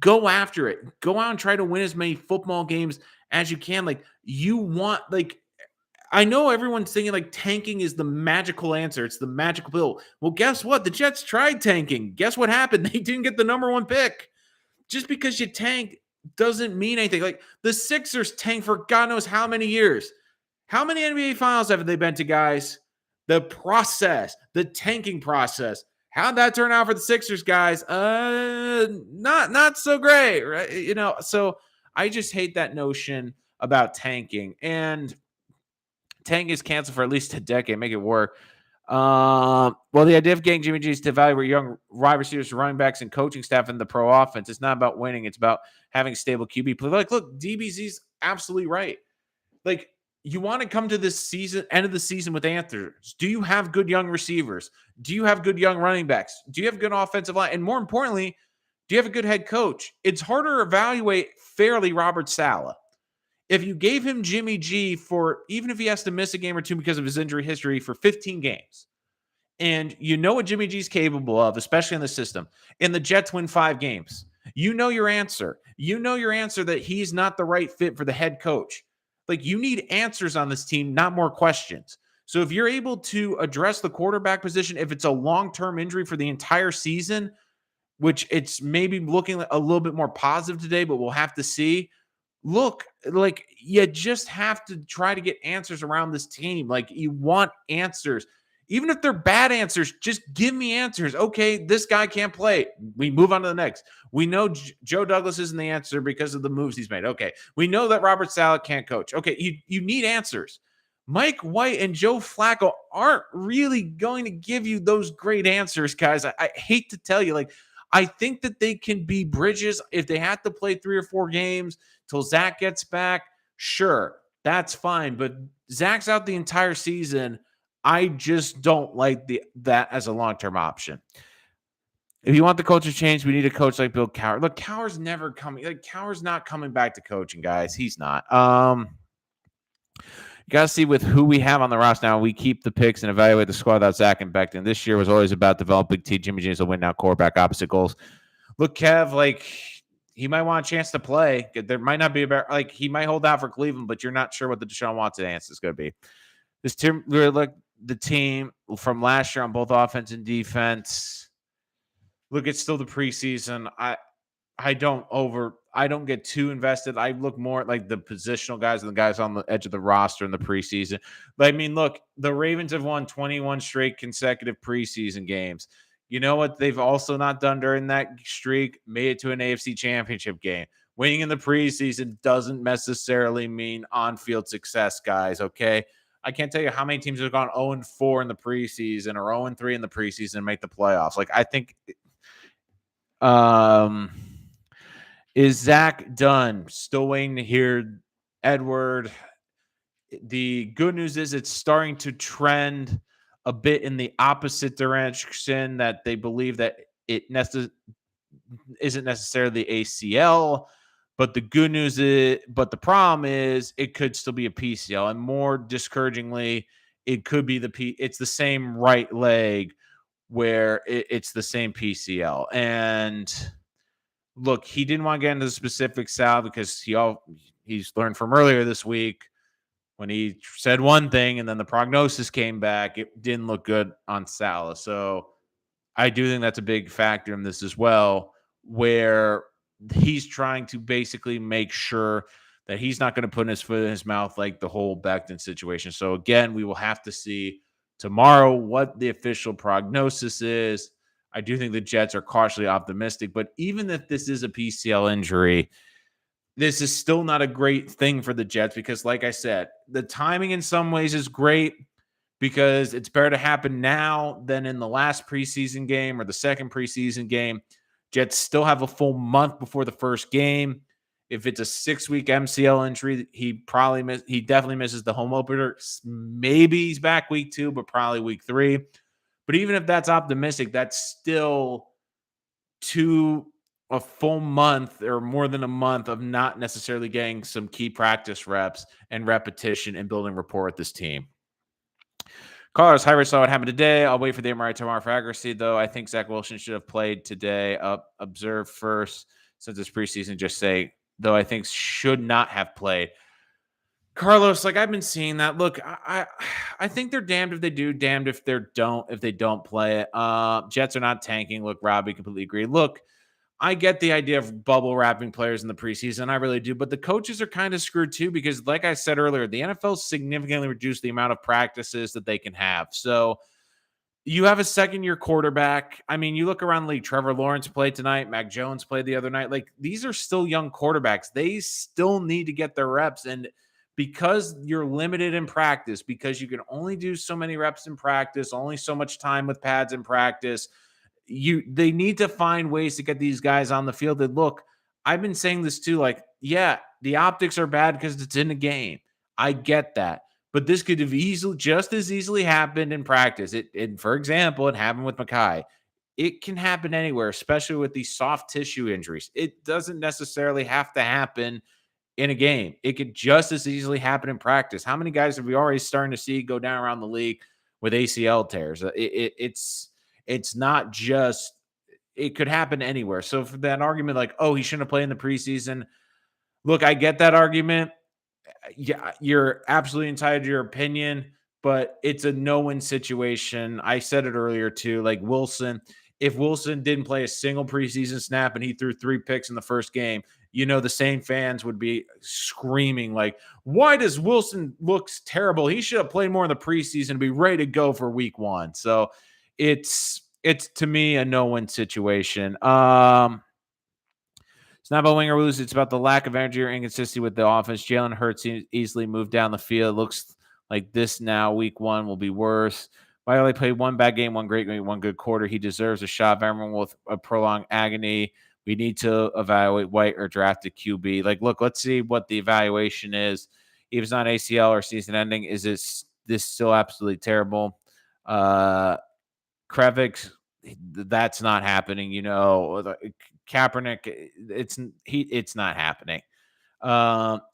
go after it. Go out and try to win as many football games as you can. Like, you want, like, I know everyone's thinking like tanking is the magical answer. It's the magical pill. Well, guess what? The Jets tried tanking. Guess what happened? They didn't get the number 1 pick. Just because you tank doesn't mean anything. Like, the Sixers tanked for God knows how many years. How many NBA finals have they been to, guys? The process, the tanking process. How'd that turn out for the Sixers, guys? Not so great, right? So I just hate that notion about tanking. And Tank is canceled for at least a decade. Make it work. Well, the idea of getting Jimmy G is to evaluate young wide receivers, running backs, and coaching staff in the pro offense. It's not about winning. It's about having a stable QB play. Like, look, DBZ's absolutely right. Like, you want to come to this season, end of the season, with answers. Do you have good young receivers? Do you have good young running backs? Do you have good offensive line? And more importantly, do you have a good head coach? It's harder to evaluate fairly Robert Saleh. If you gave him Jimmy G for, even if he has to miss a game or two because of his injury history, for 15 games, and you know what Jimmy G's capable of, especially in the system, and the Jets win 5 games, you know your answer. You know your answer that he's not the right fit for the head coach. Like, you need answers on this team, not more questions. So if you're able to address the quarterback position, if it's a long-term injury for the entire season, which it's maybe looking a little bit more positive today, but we'll have to see. Look, like, you just have to try to get answers around this team. Like, you want answers. Even if they're bad answers, just give me answers. Okay, this guy can't play. We move on to the next. We know Joe Douglas isn't the answer because of the moves he's made. Okay, we know that Robert Saleh can't coach. Okay, you need answers. Mike White and Joe Flacco aren't really going to give you those great answers, guys. I hate to tell you, like, I think that they can be bridges if they have to play 3 or 4 games till Zach gets back. Sure, that's fine. But Zach's out the entire season. I just don't like that as a long-term option. If you want the culture change, we need a coach like Bill Cowher. Look, Cowher's never coming. Like, Cowher's not coming back to coaching, guys. He's not. You got to see with who we have on the roster now. We keep the picks and evaluate the squad without Zach and Becton. This year was always about developing T. Jimmy James will win now quarterback opposite goals. Look, Kev, like, he might want a chance to play. There might not be a like, he might hold out for Cleveland, but you're not sure what the Deshaun Watson answer is going to be. This team, look, the team from last year on both offense and defense. Look, it's still the preseason. I don't get too invested. I look more at like the positional guys and the guys on the edge of the roster in the preseason. But I mean, look, the Ravens have won 21 straight consecutive preseason games. You know what they've also not done during that streak? Made it to an AFC championship game. Winning in the preseason doesn't necessarily mean on-field success, guys, okay? I can't tell you how many teams have gone 0-4 in the preseason or 0-3 in the preseason and make the playoffs. Like, I think is Zach done? Still waiting to hear Edward. The good news is it's starting to trend a bit in the opposite direction, that they believe that it isn't necessarily the ACL, but the good news is, but the problem is it could still be a PCL, and more discouragingly, it could be it's the same right leg where it's the same PCL. And look, he didn't want to get into the specifics, Sal, because he's learned from earlier this week when he said one thing and then the prognosis came back. It didn't look good on Salah. So I do think that's a big factor in this as well, where he's trying to basically make sure that he's not going to put his foot in his mouth like the whole Becton situation. So again, we will have to see tomorrow what the official prognosis is. I do think the Jets are cautiously optimistic, but even if this is a PCL injury, this is still not a great thing for the Jets because, like I said, the timing in some ways is great because it's better to happen now than in the last preseason game or the second preseason game. Jets still have a full month before the first game. If it's a 6-week MCL injury, he definitely misses the home opener. Maybe he's back week 2, but probably week 3. But even if that's optimistic, that's still a full month or more than a month of not necessarily getting some key practice reps and repetition and building rapport with this team. Carlos, Hyrus saw what happened today. I'll wait for the MRI tomorrow for accuracy, though. I think Zach Wilson should have played today. Observe first since it's preseason. Just say, though, I think should not have played. Carlos, like, I've been seeing that. Look, I think they're damned if they do, damned if they don't play it. Jets are not tanking. Look, Robbie, completely agree. Look, I get the idea of bubble wrapping players in the preseason. I really do. But the coaches are kind of screwed too because, like I said earlier, the NFL significantly reduced the amount of practices that they can have. So you have a second-year quarterback. I mean, you look around the league. Trevor Lawrence played tonight. Mac Jones played the other night. Like, these are still young quarterbacks. They still need to get their reps. And because you're limited in practice, because you can only do so many reps in practice, only so much time with pads in practice, they need to find ways to get these guys on the field. And look, I've been saying this too, like, yeah, the optics are bad because it's in a game. I get that. But this could have just as easily happened in practice. For example, it happened with Mekhi. It can happen anywhere, especially with these soft tissue injuries. It doesn't necessarily have to happen in a game. It could just as easily happen in practice. How many guys have we already starting to see go down around the league with ACL tears? It's not just, it could happen anywhere. So for that argument, like, oh, he shouldn't have played in the preseason. Look, I get that argument. Yeah, you're absolutely entitled to your opinion, but it's a no-win situation. I said it earlier too, like Wilson, if Wilson didn't play a single preseason snap and he threw 3 picks in the first game, the same fans would be screaming like, why does Wilson looks terrible? He should have played more in the preseason to be ready to go for week 1. So it's to me a no-win situation. It's not about win or lose. It's about the lack of energy or inconsistency with the offense. Jalen Hurts easily moved down the field. Looks like this now, week 1 will be worse. Wiley played one bad game, one great game, one good quarter. He deserves a shot. Everyone with a prolonged agony. We need to evaluate White or draft a QB. Look, let's see what the evaluation is. If it's not ACL or season ending, is this still absolutely terrible? Krevix, that's not happening. Kaepernick, it's not happening.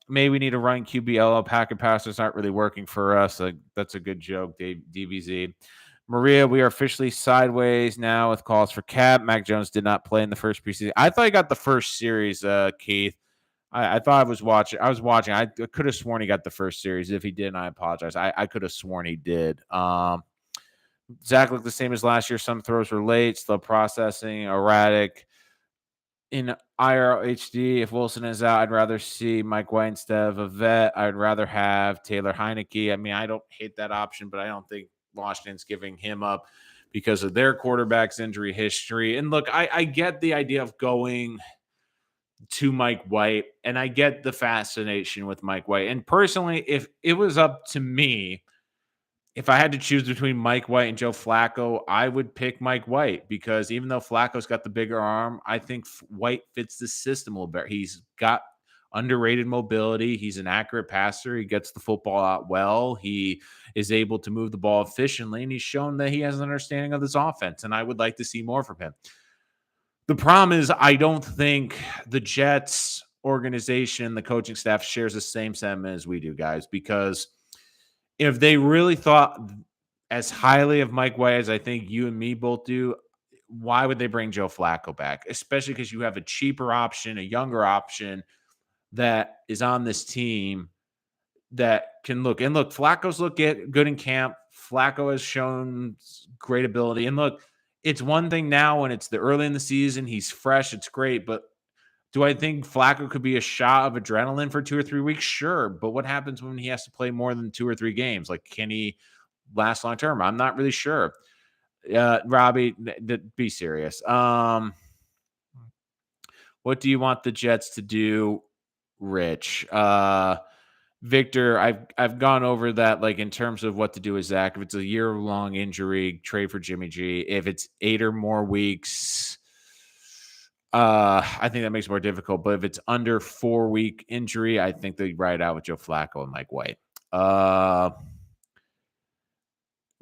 Maybe we need to run QBL. Packet passes aren't really working for us. That's a good joke, DBZ. Maria, we are officially sideways now with calls for Cap. Mac Jones did not play in the first preseason. I thought he got the first series, Keith. I thought I was watching. I could have sworn he got the first series. If he didn't, I apologize. I could have sworn he did. Zach looked the same as last year. Some throws were late, still processing, erratic. In IRHD, if Wilson is out, I'd rather see Mike White instead of a vet. I'd rather have Taylor Heineke. I mean, I don't hate that option, but I don't think Washington's giving him up because of their quarterback's injury history. And look, I get the idea of going to Mike White, and I get the fascination with Mike White. And personally, if it was up to me, if I had to choose between Mike White and Joe Flacco, I would pick Mike White because even though Flacco's got the bigger arm, I think White fits the system a little better. He's got underrated mobility. He's an accurate passer. He gets the football out well. He is able to move the ball efficiently, and he's shown that he has an understanding of this offense, and I would like to see more from him. The problem is I don't think the Jets organization, the coaching staff shares the same sentiment as we do, guys, because if they really thought as highly of Mike White as I think you and me both do, why would they bring Joe Flacco back? Especially because you have a cheaper option, a younger option that is on this team that can look. And look, Flacco's good in camp. Flacco has shown great ability. And look, it's one thing now when it's the early in the season. He's fresh. It's great. But do I think Flacco could be a shot of adrenaline for 2 or 3 weeks? Sure. But what happens when he has to play more than 2 or 3 games? Like, can he last long term? I'm not really sure. Robbie, be serious. What do you want the Jets to do, Rich? Victor, I've gone over that, like, in terms of what to do with Zach. If it's a year-long injury, trade for Jimmy G. If it's 8 or more weeks, I think that makes it more difficult. But if it's under 4-week injury, I think they ride out with Joe Flacco and Mike White.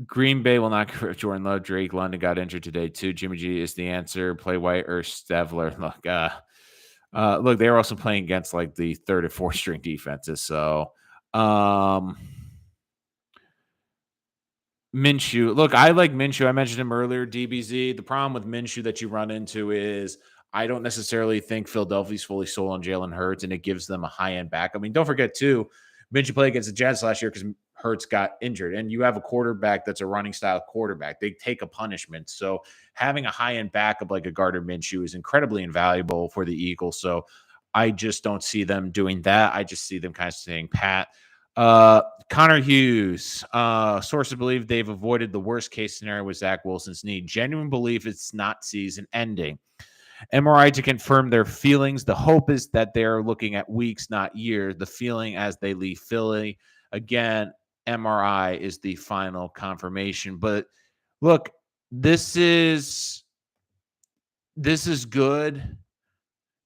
Green Bay will not get Jordan Love. Drake London got injured today too. Jimmy G is the answer. Play White or Stevler. Look, they were also playing against like the 3rd or 4th string defenses. So, Minshew. Look, I like Minshew. I mentioned him earlier, DBZ. The problem with Minshew that you run into is I don't necessarily think Philadelphia's fully sold on Jalen Hurts, and it gives them a high-end back. I mean, don't forget, too, Minshew played against the Jets last year because Hurts got injured, and you have a quarterback that's a running-style quarterback. They take a punishment. So having a high-end backup like a Gardner Minshew is incredibly invaluable for the Eagles. So I just don't see them doing that. I just see them kind of staying pat. Connor Hughes, sources believe they've avoided the worst case scenario with Zach Wilson's knee. Genuine belief it's not season ending. MRI to confirm their feelings. The hope is that they're looking at weeks, not years. The feeling as they leave Philly. Again, MRI is the final confirmation. But look, this is good,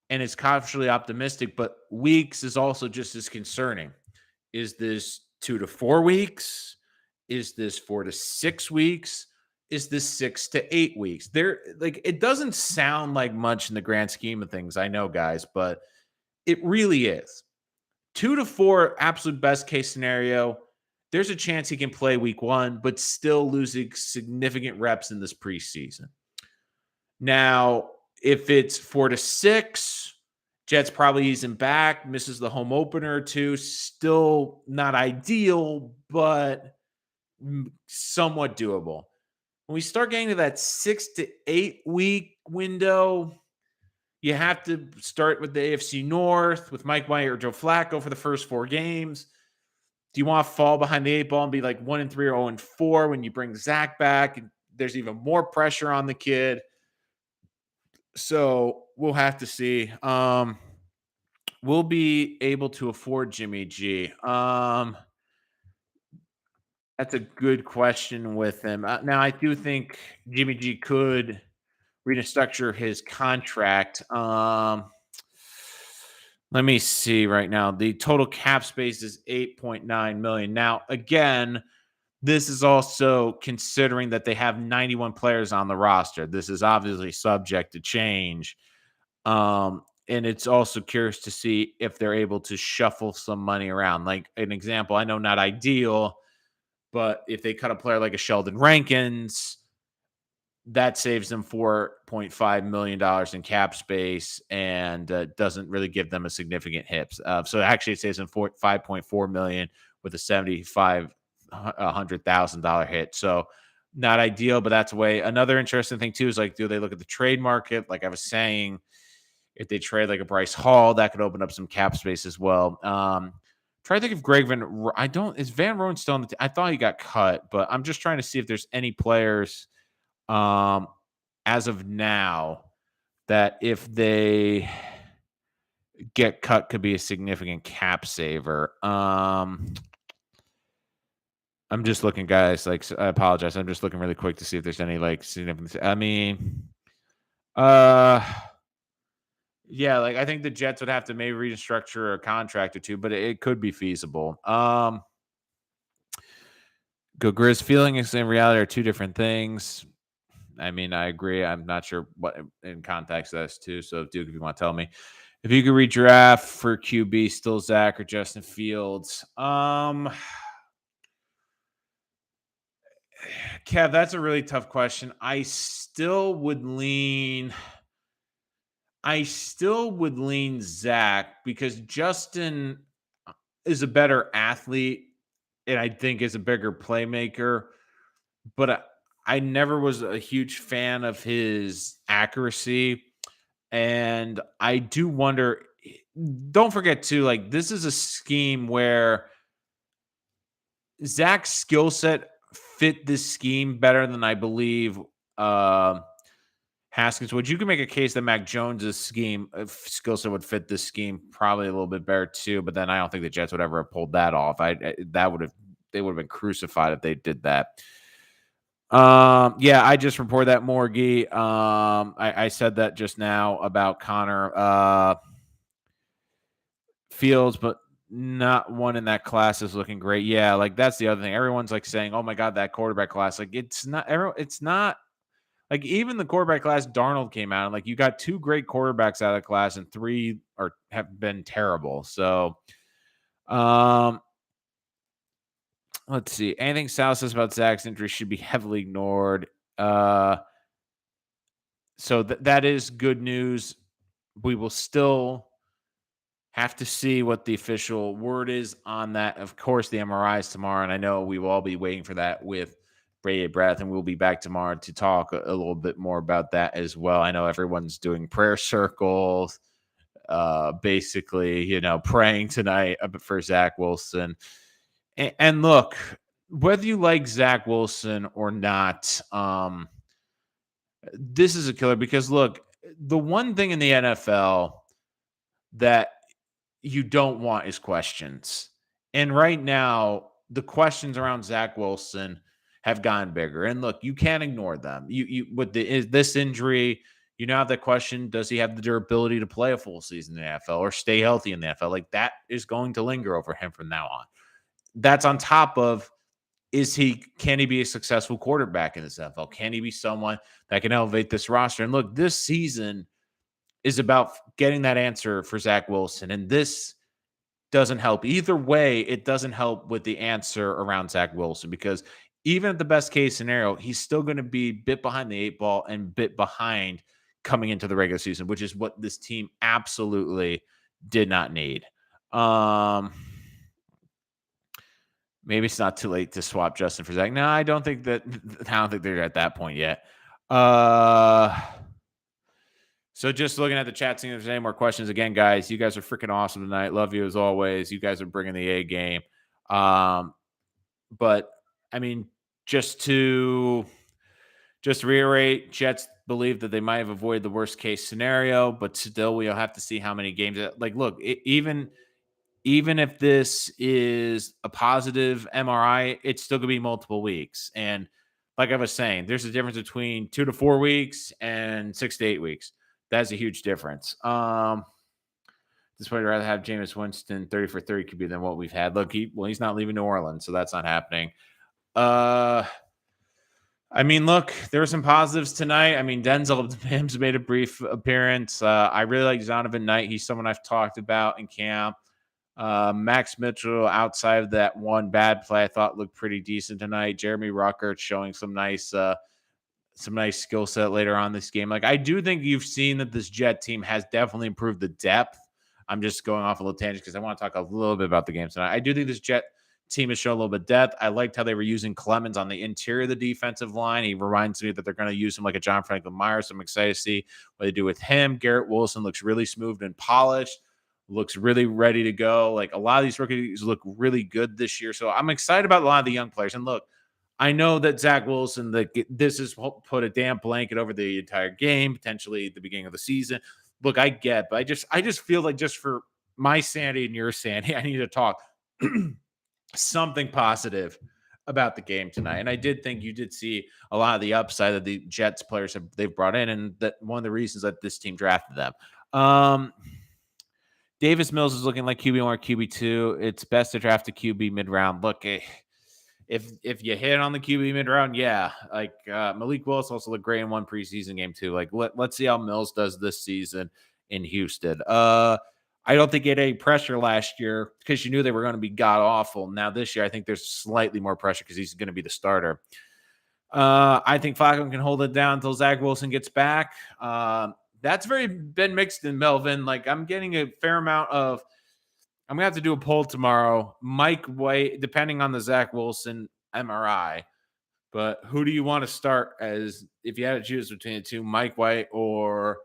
and it's cautiously optimistic, but weeks is also just as concerning. Is this 2 to 4 weeks? Is this 4 to 6 weeks? Is this 6 to 8 weeks? It doesn't sound like much in the grand scheme of things, I know, guys, but it really is. 2 to 4, absolute best case scenario. There's a chance he can play week 1, but still losing significant reps in this preseason. Now, if it's 4 to 6, Jets probably ease him back, misses the home opener or 2. Still not ideal, but somewhat doable. When we start getting to that 6 to 8 week window, you have to start with the AFC North with Mike White or Joe Flacco for the first 4 games. Do you want to fall behind the 8 ball and be like 1-3 or 0-4 when you bring Zach back? And there's even more pressure on the kid. So we'll have to see. We'll be able to afford Jimmy G. That's a good question with him. Now, I do think Jimmy G could restructure his contract. Let me see right now. The total cap space is 8.9 million. Now, again, this is also considering that they have 91 players on the roster. This is obviously subject to change. And it's also curious to see if they're able to shuffle some money around. Like an example, I know not ideal, but if they cut a player like a Sheldon Rankins, that saves them $4.5 million in cap space and doesn't really give them a significant hit. So actually, it saves them $5.4 million with a $7,500,000 hit. So not ideal, but that's a way. Another interesting thing too is like, do they look at the trade market? Like I was saying, if they trade like a Bryce Hall, that could open up some cap space as well. Try to think of Greg Van. I don't. Is Van Roen still on the? I thought he got cut, but I'm just trying to see if there's any players um, as of now that if they get cut could be a significant cap saver. I'm just looking, guys. Like, I apologize. I'm just looking really quick to see if there's any like significant. I mean, yeah, like I think the Jets would have to maybe restructure a contract or two, but it could be feasible. Go Grizz. Feelings and reality are two different things. I mean, I agree. I'm not sure what in context that's too. So, Duke, if you want to tell me, if you could redraft for QB, still Zach or Justin Fields. Kev, that's a really tough question. I still would lean Zach because Justin is a better athlete and I think is a bigger playmaker. But I never was a huge fan of his accuracy. And I do wonder, don't forget too, like this is a scheme where Zach's skill set fit this scheme better than I believe Haskins would. You can make a case that Mac Jones's scheme skill set would fit this scheme probably a little bit better too, but then I don't think the Jets would ever have pulled that off. They would have been crucified if they did that. Yeah, I just reported that Morgie. I said that just now about Connor Fields, but not one in that class is looking great. Yeah, like that's the other thing. Everyone's like saying, "Oh my god, that quarterback class." Like it's not like even the quarterback class Darnold came out and like you got 2 great quarterbacks out of the class and 3 have been terrible. So, let's see. Anything Sal says about Zach's injury should be heavily ignored. So that is good news. We will still have to see what the official word is on that. Of course, the MRI is tomorrow, and I know we will all be waiting for that with Brady Breath, and we'll be back tomorrow to talk a little bit more about that as well. I know everyone's doing prayer circles, basically, praying tonight for Zach Wilson. And look, whether you like Zach Wilson or not, this is a killer because look, the one thing in the NFL that you don't want is questions. And right now, the questions around Zach Wilson have gotten bigger. And look, you can't ignore them. You with this injury, you now have the question: does he have the durability to play a full season in the NFL or stay healthy in the NFL? Like that is going to linger over him from now on. That's on top of can he be a successful quarterback in this NFL? Can he be someone that can elevate this roster? And look, this season is about getting that answer for Zach Wilson. And this doesn't help. Either way, it doesn't help with the answer around Zach Wilson because even at the best case scenario, he's still going to be bit behind the 8 ball and bit behind coming into the regular season, which is what this team absolutely did not need. Maybe it's not too late to swap Justin for Zach. No, I don't think that. I don't think they're at that point yet. So just looking at the chat, seeing if there's any more questions. Again, guys, you guys are freaking awesome tonight. Love you as always. You guys are bringing the A game. But I mean, just to reiterate, Jets believe that they might have avoided the worst case scenario, but still, we'll have to see how many games. Like, look, even if this is a positive MRI, it's still going to be multiple weeks. And like I was saying, there's a difference between 2 to 4 weeks and 6 to 8 weeks. That's a huge difference. This way, I'd rather have Jameis Winston 30 for 30 QB than what we've had. Look, he's not leaving New Orleans, so that's not happening. I mean, look, there were some positives tonight. I mean, Denzel Mims made a brief appearance. I really like Zonovan Knight. He's someone I've talked about in camp. Max Mitchell, outside of that one bad play, I thought looked pretty decent tonight. Jeremy Ruckert showing some nice skill set later on this game. Like, I do think you've seen that this Jet team has definitely improved the depth. I'm just going off a little tangent because I want to talk a little bit about the game tonight. I do think this Jet team has shown a little bit of depth. I liked how they were using Clemens on the interior of the defensive line. He reminds me that they're going to use him like a John Franklin Myers. So I'm excited to see what they do with him. Garrett Wilson looks really smooth and polished, looks really ready to go. Like, a lot of these rookies look really good this year. So I'm excited about a lot of the young players. And look, I know that Zach Wilson, this has put a damn blanket over the entire game, potentially at the beginning of the season. Look, I get, but I just feel like, just for my sanity and your sanity, I need to talk something positive about the game tonight. And I did think you did see a lot of the upside that the Jets players they've brought in, and that one of the reasons that this team drafted them. Davis Mills is looking like QB1 or QB2. It's best to draft a QB mid-round. Look, if you hit on the QB mid-round, yeah. Like, Malik Willis also looked great in one preseason game too. Like, let's see how Mills does this season in Houston. I don't think he had any pressure last year because you knew they were going to be god-awful. Now this year, I think there's slightly more pressure because he's going to be the starter. I think Flacco can hold it down until Zach Wilson gets back. That's been mixed in Melvin. Like, I'm getting a fair amount of – I'm going to have to do a poll tomorrow. Mike White, depending on the Zach Wilson MRI. But who do you want to start as – if you had to choose between the two, Mike White or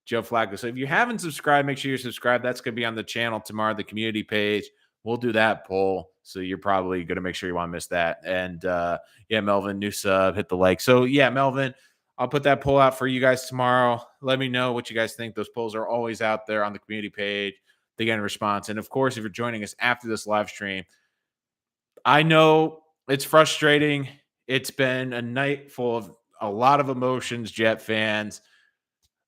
Joe Flacco? So if you haven't subscribed, make sure you're subscribed. That's going to be on the channel tomorrow, the community page. We'll do that poll. So you're probably going to make sure you won't miss that. And, yeah, Melvin, new sub, hit the like. So, yeah, Melvin, I'll put that poll out for you guys tomorrow. Let me know what you guys think. Those polls are always out there on the community page. They get a response. And, of course, if you're joining us after this live stream, I know it's frustrating. It's been a night full of a lot of emotions, Jet fans.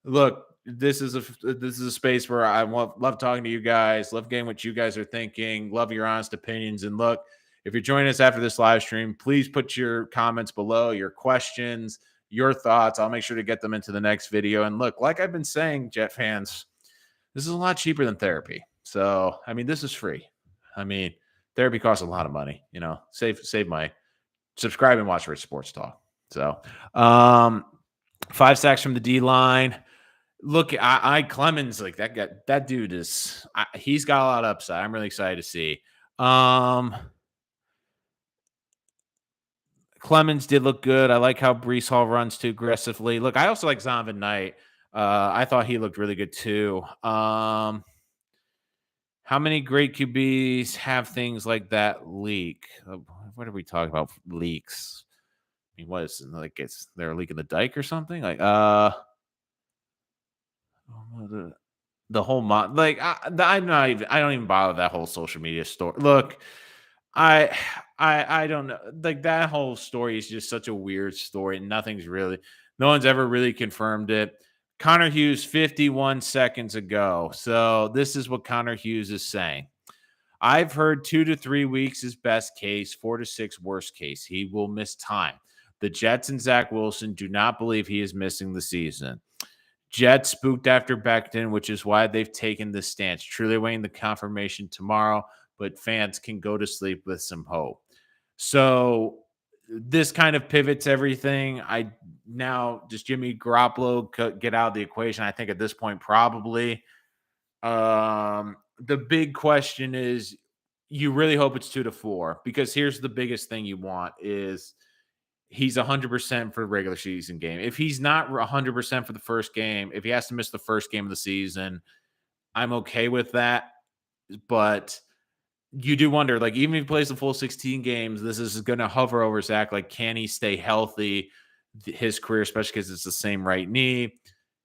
Look, this is a space where I love talking to you guys, love getting what you guys are thinking, love your honest opinions. And look, if you're joining us after this live stream, please put your comments below, your questions, your thoughts. I'll make sure to get them into the next video. And look, like I've been saying, Jet fans, this is a lot cheaper than therapy. So, I mean, this is free. I mean, therapy costs a lot of money. You know, save my subscribe and watch Rich Sports Talk. So, 5 sacks from the D line. Look, I Clemens, like that dude is he's got a lot of upside. I'm really excited to see. Clemens did look good. I like how Breece Hall runs too aggressively. Look, I also like Zonovan Knight. I thought he looked really good too. How many great QBs have things like that leak? What are we talking about? Leaks. I mean, what is it? Like, they're leaking the dike or something? Like, the whole like, I don't even bother that whole social media story. Look, I don't know. Like, that whole story is just such a weird story. No one's ever really confirmed it. Connor Hughes 51 seconds ago. So this is what Connor Hughes is saying. I've heard 2 to 3 weeks is best case, 4 to 6 worst case. He will miss time. The Jets and Zach Wilson do not believe he is missing the season. Jets spooked after Becton, which is why they've taken this stance. Truly waiting the confirmation tomorrow, but fans can go to sleep with some hope. So this kind of pivots everything. Does Jimmy Garoppolo get out of the equation? I think at this point, probably. The big question is, you really hope it's 2 to 4 because here's the biggest thing you want is he's 100% for the regular season game. If he's not 100% for the first game, if he has to miss the first game of the season, I'm okay with that. But you do wonder, like, even if he plays the full 16 games, this is going to hover over Zach. Like, can he stay healthy his career, especially because it's the same right knee?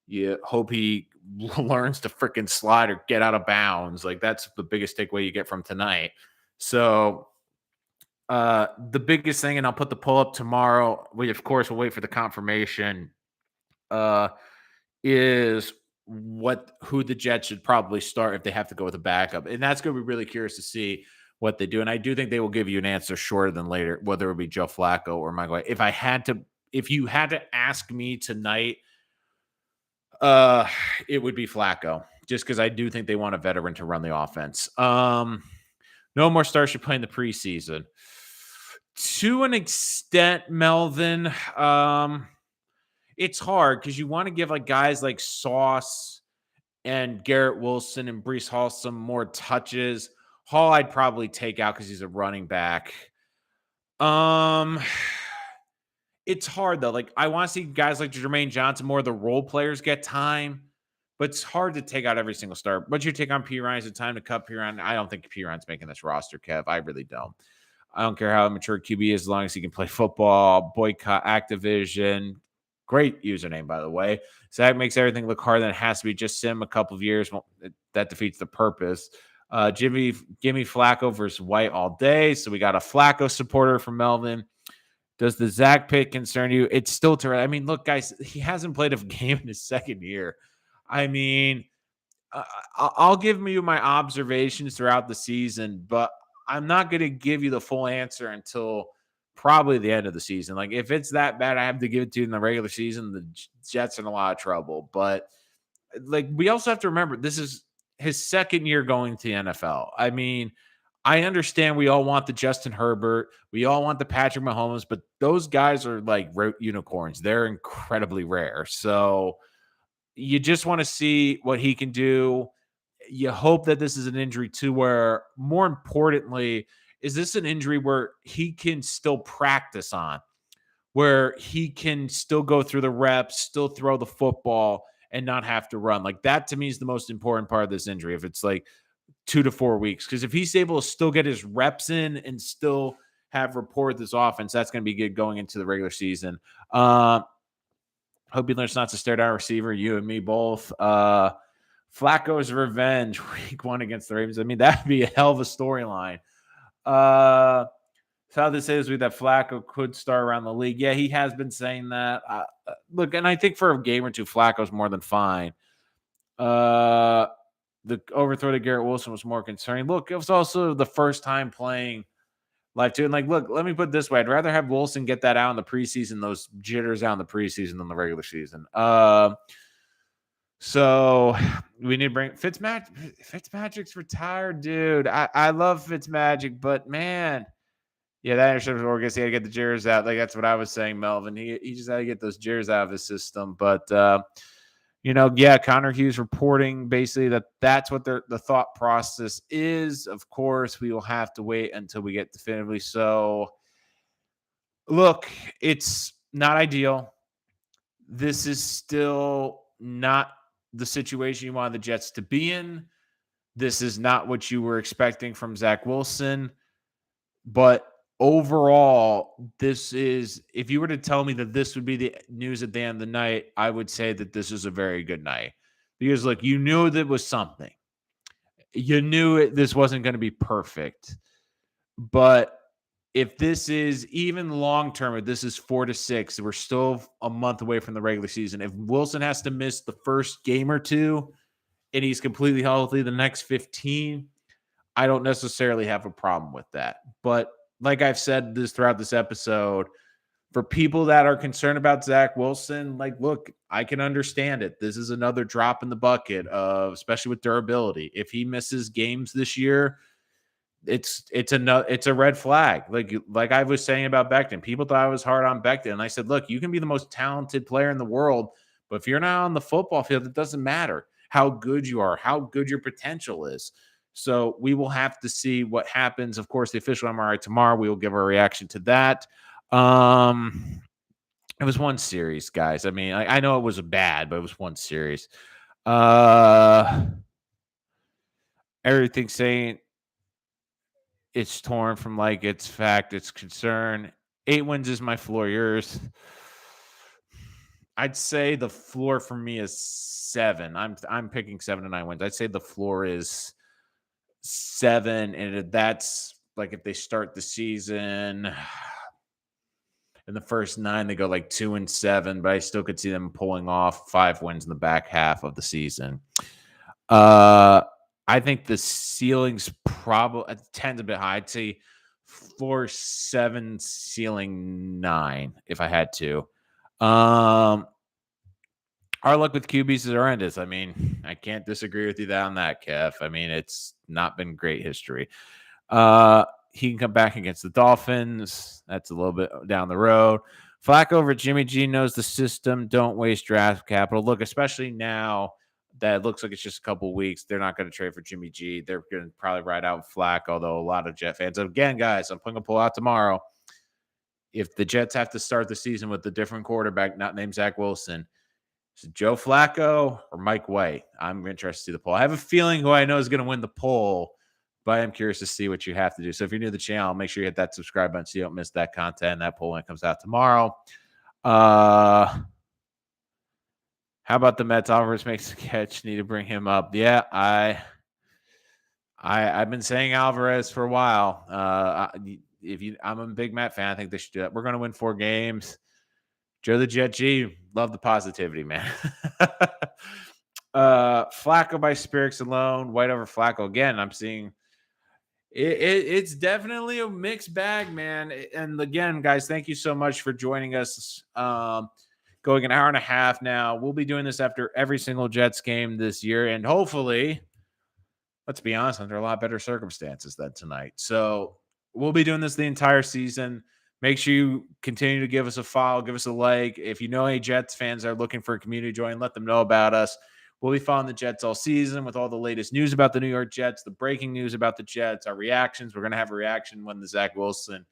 You hope he learns to freaking slide or get out of bounds. Like, that's the biggest takeaway you get from tonight. So, the biggest thing, and I'll put the poll up tomorrow. We, of course, will wait for the confirmation. Uh, is who the Jets should probably start if they have to go with a backup. And that's going to be really curious to see what they do. And I do think they will give you an answer shorter than later, whether it be Joe Flacco or Michael. If you had to ask me tonight, it would be Flacco, just because I do think they want a veteran to run the offense. No more stars should play in the preseason. To an extent, Melvin, it's hard because you want to give like guys like Sauce and Garrett Wilson and Breece Hall some more touches. Hall I'd probably take out because he's a running back. It's hard though. Like I want to see guys like Jermaine Johnson, more of the role players get time, but it's hard to take out every single star. But you take on P. Ryan, is it time to cut P. Ryan? I don't think P. Ryan's making this roster, Kev. I really don't. I don't care how mature QB is as long as he can play football. Boycott Activision. Great username, by the way. Zach makes everything look harder than it has to be. Just sim a couple of years. Well, that defeats the purpose. Give me Flacco versus White all day. So we got a Flacco supporter from Melvin. Does the Zach pick concern you? It's still too early. I mean, look, guys, he hasn't played a game in his second year. I mean, I'll give you my observations throughout the season, but I'm not going to give you the full answer until probably the end of the season. Like, if it's that bad, I have to give it to you in the regular season. The Jets are in a lot of trouble. But, like, we also have to remember this is his second year going to the NFL. I mean, I understand we all want the Justin Herbert. We all want the Patrick Mahomes, but those guys are like unicorns. They're incredibly rare. So you just want to see what he can do. You hope that this is an injury too, where more importantly, is this an injury where he can still practice on, where he can still go through the reps, still throw the football and not have to run? Like that to me is the most important part of this injury. If it's like 2 to 4 weeks, because if he's able to still get his reps in and still have rapport with this offense, that's going to be good going into the regular season. Hope he learns not to stare down a receiver, you and me both. Flacco's revenge week 1 against the Ravens. I mean, that'd be a hell of a storyline. So how this is with that Flacco could start around the league. Yeah, he has been saying that. Look, and I think for a game or two, Flacco's more than fine. The overthrow to Garrett Wilson was more concerning. Look, it was also the first time playing live too. And like, look, let me put it this way. I'd rather have Wilson get that out in the preseason, those jitters out in the preseason than the regular season. So we need to bring Fitzmagic's retired, dude. I love Fitzmagic, but man, yeah, that interception was he had to get the jitters out. Like that's what I was saying, Melvin. He just had to get those jitters out of his system. But yeah, Connor Hughes reporting basically that's what the thought process is. Of course, we will have to wait until we get definitively. So look, it's not ideal. This is still not the situation you wanted the Jets to be in. This is not what you were expecting from Zach Wilson. But overall, this is, if you were to tell me that this would be the news at the end of the night, I would say that this is a very good night. Because, look, you knew that was something. You knew this wasn't going to be perfect. But if this is even long-term, if this is 4 to 6, we're still a month away from the regular season. If Wilson has to miss the first game or two and he's completely healthy the next 15, I don't necessarily have a problem with that. But like I've said this throughout this episode, for people that are concerned about Zach Wilson, like, look, I can understand it. This is another drop in the bucket of, especially with durability. If he misses games this year, it's a red flag. Like I was saying about Becton, people thought I was hard on Becton, and I said, look, you can be the most talented player in the world, but if you're not on the football field, it doesn't matter how good you are, how good your potential is. So we will have to see what happens. Of course, the official MRI tomorrow. We will give our reaction to that. It was one series, guys. I mean, I know it was bad, but it was one series. Everything saying it's torn from like its fact, its concern. 8 wins is my floor. Yours? I'd say the floor for me is 7. I'm picking 7 to 9 wins. I'd say the floor is 7, and that's like if they start the season in the first 9, they go like 2-7, but I still could see them pulling off 5 wins in the back half of the season. I think the ceiling's probably 10's a bit high. I'd say floor 7, ceiling 9 if I had to. Our luck with QBs is horrendous. I mean, I can't disagree with you on that, Kev. I mean, it's not been great history. He can come back against the Dolphins. That's a little bit down the road. Flacco over Jimmy G knows the system. Don't waste draft capital. Look, especially now that it looks like it's just a couple weeks, they're not going to trade for Jimmy G. They're going to probably ride out Flacco, although a lot of Jet fans. Again, guys, I'm putting a poll out tomorrow. If the Jets have to start the season with a different quarterback, not named Zach Wilson, is it Joe Flacco or Mike White? I'm interested to see the poll. I have a feeling who I know is going to win the poll, but I'm curious to see what you have to do. So if you're new to the channel, make sure you hit that subscribe button so you don't miss that content. That poll when it comes out tomorrow. How about the Mets? Alvarez makes a catch. Need to bring him up. Yeah, I've been saying Alvarez for a while. I'm a big Met fan. I think they should do that. We're going to win 4 games. Joe the Jet G, love the positivity, man. Flacco by Spirix alone. White over Flacco again. I'm seeing it's definitely a mixed bag, man. And again, guys, thank you so much for joining us. Going an hour and a half now. We'll be doing this after every single Jets game this year, and hopefully, let's be honest, under a lot better circumstances than tonight. So we'll be doing this the entire season. Make sure you continue to give us a follow, give us a like. If you know any Jets fans that are looking for a community join, let them know about us. We'll be following the Jets all season with all the latest news about the New York Jets, the breaking news about the Jets, our reactions. We're going to have a reaction when the Zach Wilson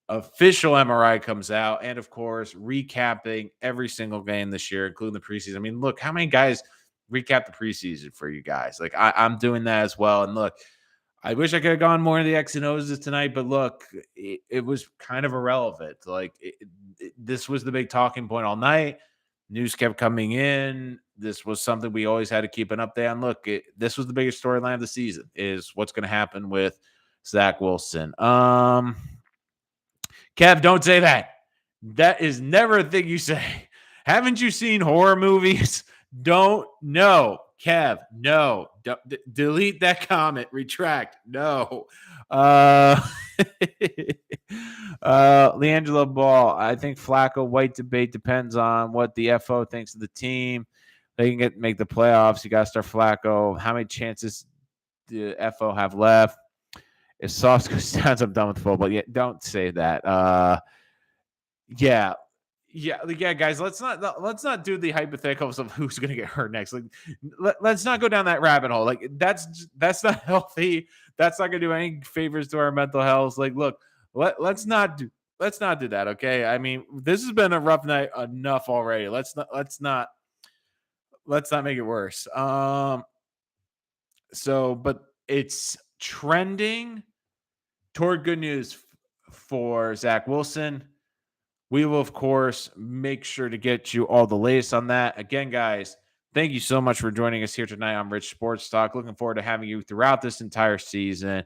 official MRI comes out, and of course, recapping every single game this year, including the preseason. I mean, look, how many guys recap the preseason for you guys? Like, I'm doing that as well. And look, I wish I could have gone more into the X and O's tonight, but look, it was kind of irrelevant. Like, this was the big talking point all night. News kept coming in. This was something we always had to keep an update on. Look, this was the biggest storyline of the season, is what's going to happen with Zach Wilson. Kev, don't say that. That is never a thing you say. Haven't you seen horror movies? Don't. No. Kev, no. Delete that comment. Retract. No. Leangelo Ball. I think Flacco White debate depends on what the FO thinks of the team. They can make the playoffs. You got to start Flacco. How many chances do FO have left? If Sauce goes down, I'm done with football. Yeah, don't say that. Yeah, guys. Let's not do the hypotheticals of who's going to get hurt next. Like, let's not go down that rabbit hole. Like, that's not healthy. That's not going to do any favors to our mental health. Like, look, let's not do that. Okay. I mean, this has been a rough night enough already. Let's not make it worse. But it's trending toward good news for Zach Wilson. We will, of course, make sure to get you all the latest on that. Again, guys, thank you so much for joining us here tonight on Rich Sports Talk. Looking forward to having you throughout this entire season.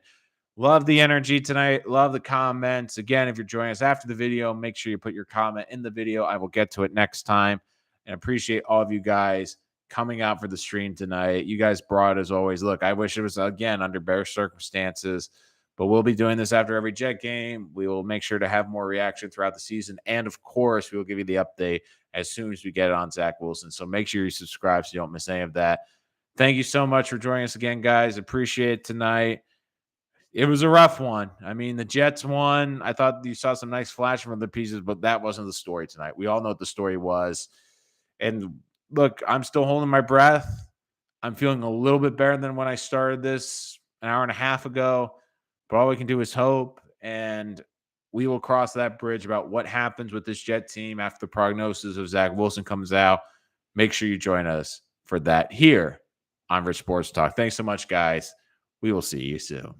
Love the energy tonight. Love the comments. Again, if you're joining us after the video, make sure you put your comment in the video. I will get to it next time. And appreciate all of you guys coming out for the stream tonight. You guys brought, as always. Look, I wish it was, again, under better circumstances. But we'll be doing this after every Jet game. We will make sure to have more reaction throughout the season. And, of course, we will give you the update as soon as we get it on Zach Wilson. So make sure you subscribe so you don't miss any of that. Thank you so much for joining us again, guys. Appreciate it tonight. It was a rough one. I mean, the Jets won. I thought you saw some nice flash from other pieces, but that wasn't the story tonight. We all know what the story was. And, look, I'm still holding my breath. I'm feeling a little bit better than when I started this an hour and a half ago, but all we can do is hope. And we will cross that bridge about what happens with this Jet team after the prognosis of Zach Wilson comes out. Make sure you join us for that here on Rich Sports Talk. Thanks so much, guys. We will see you soon.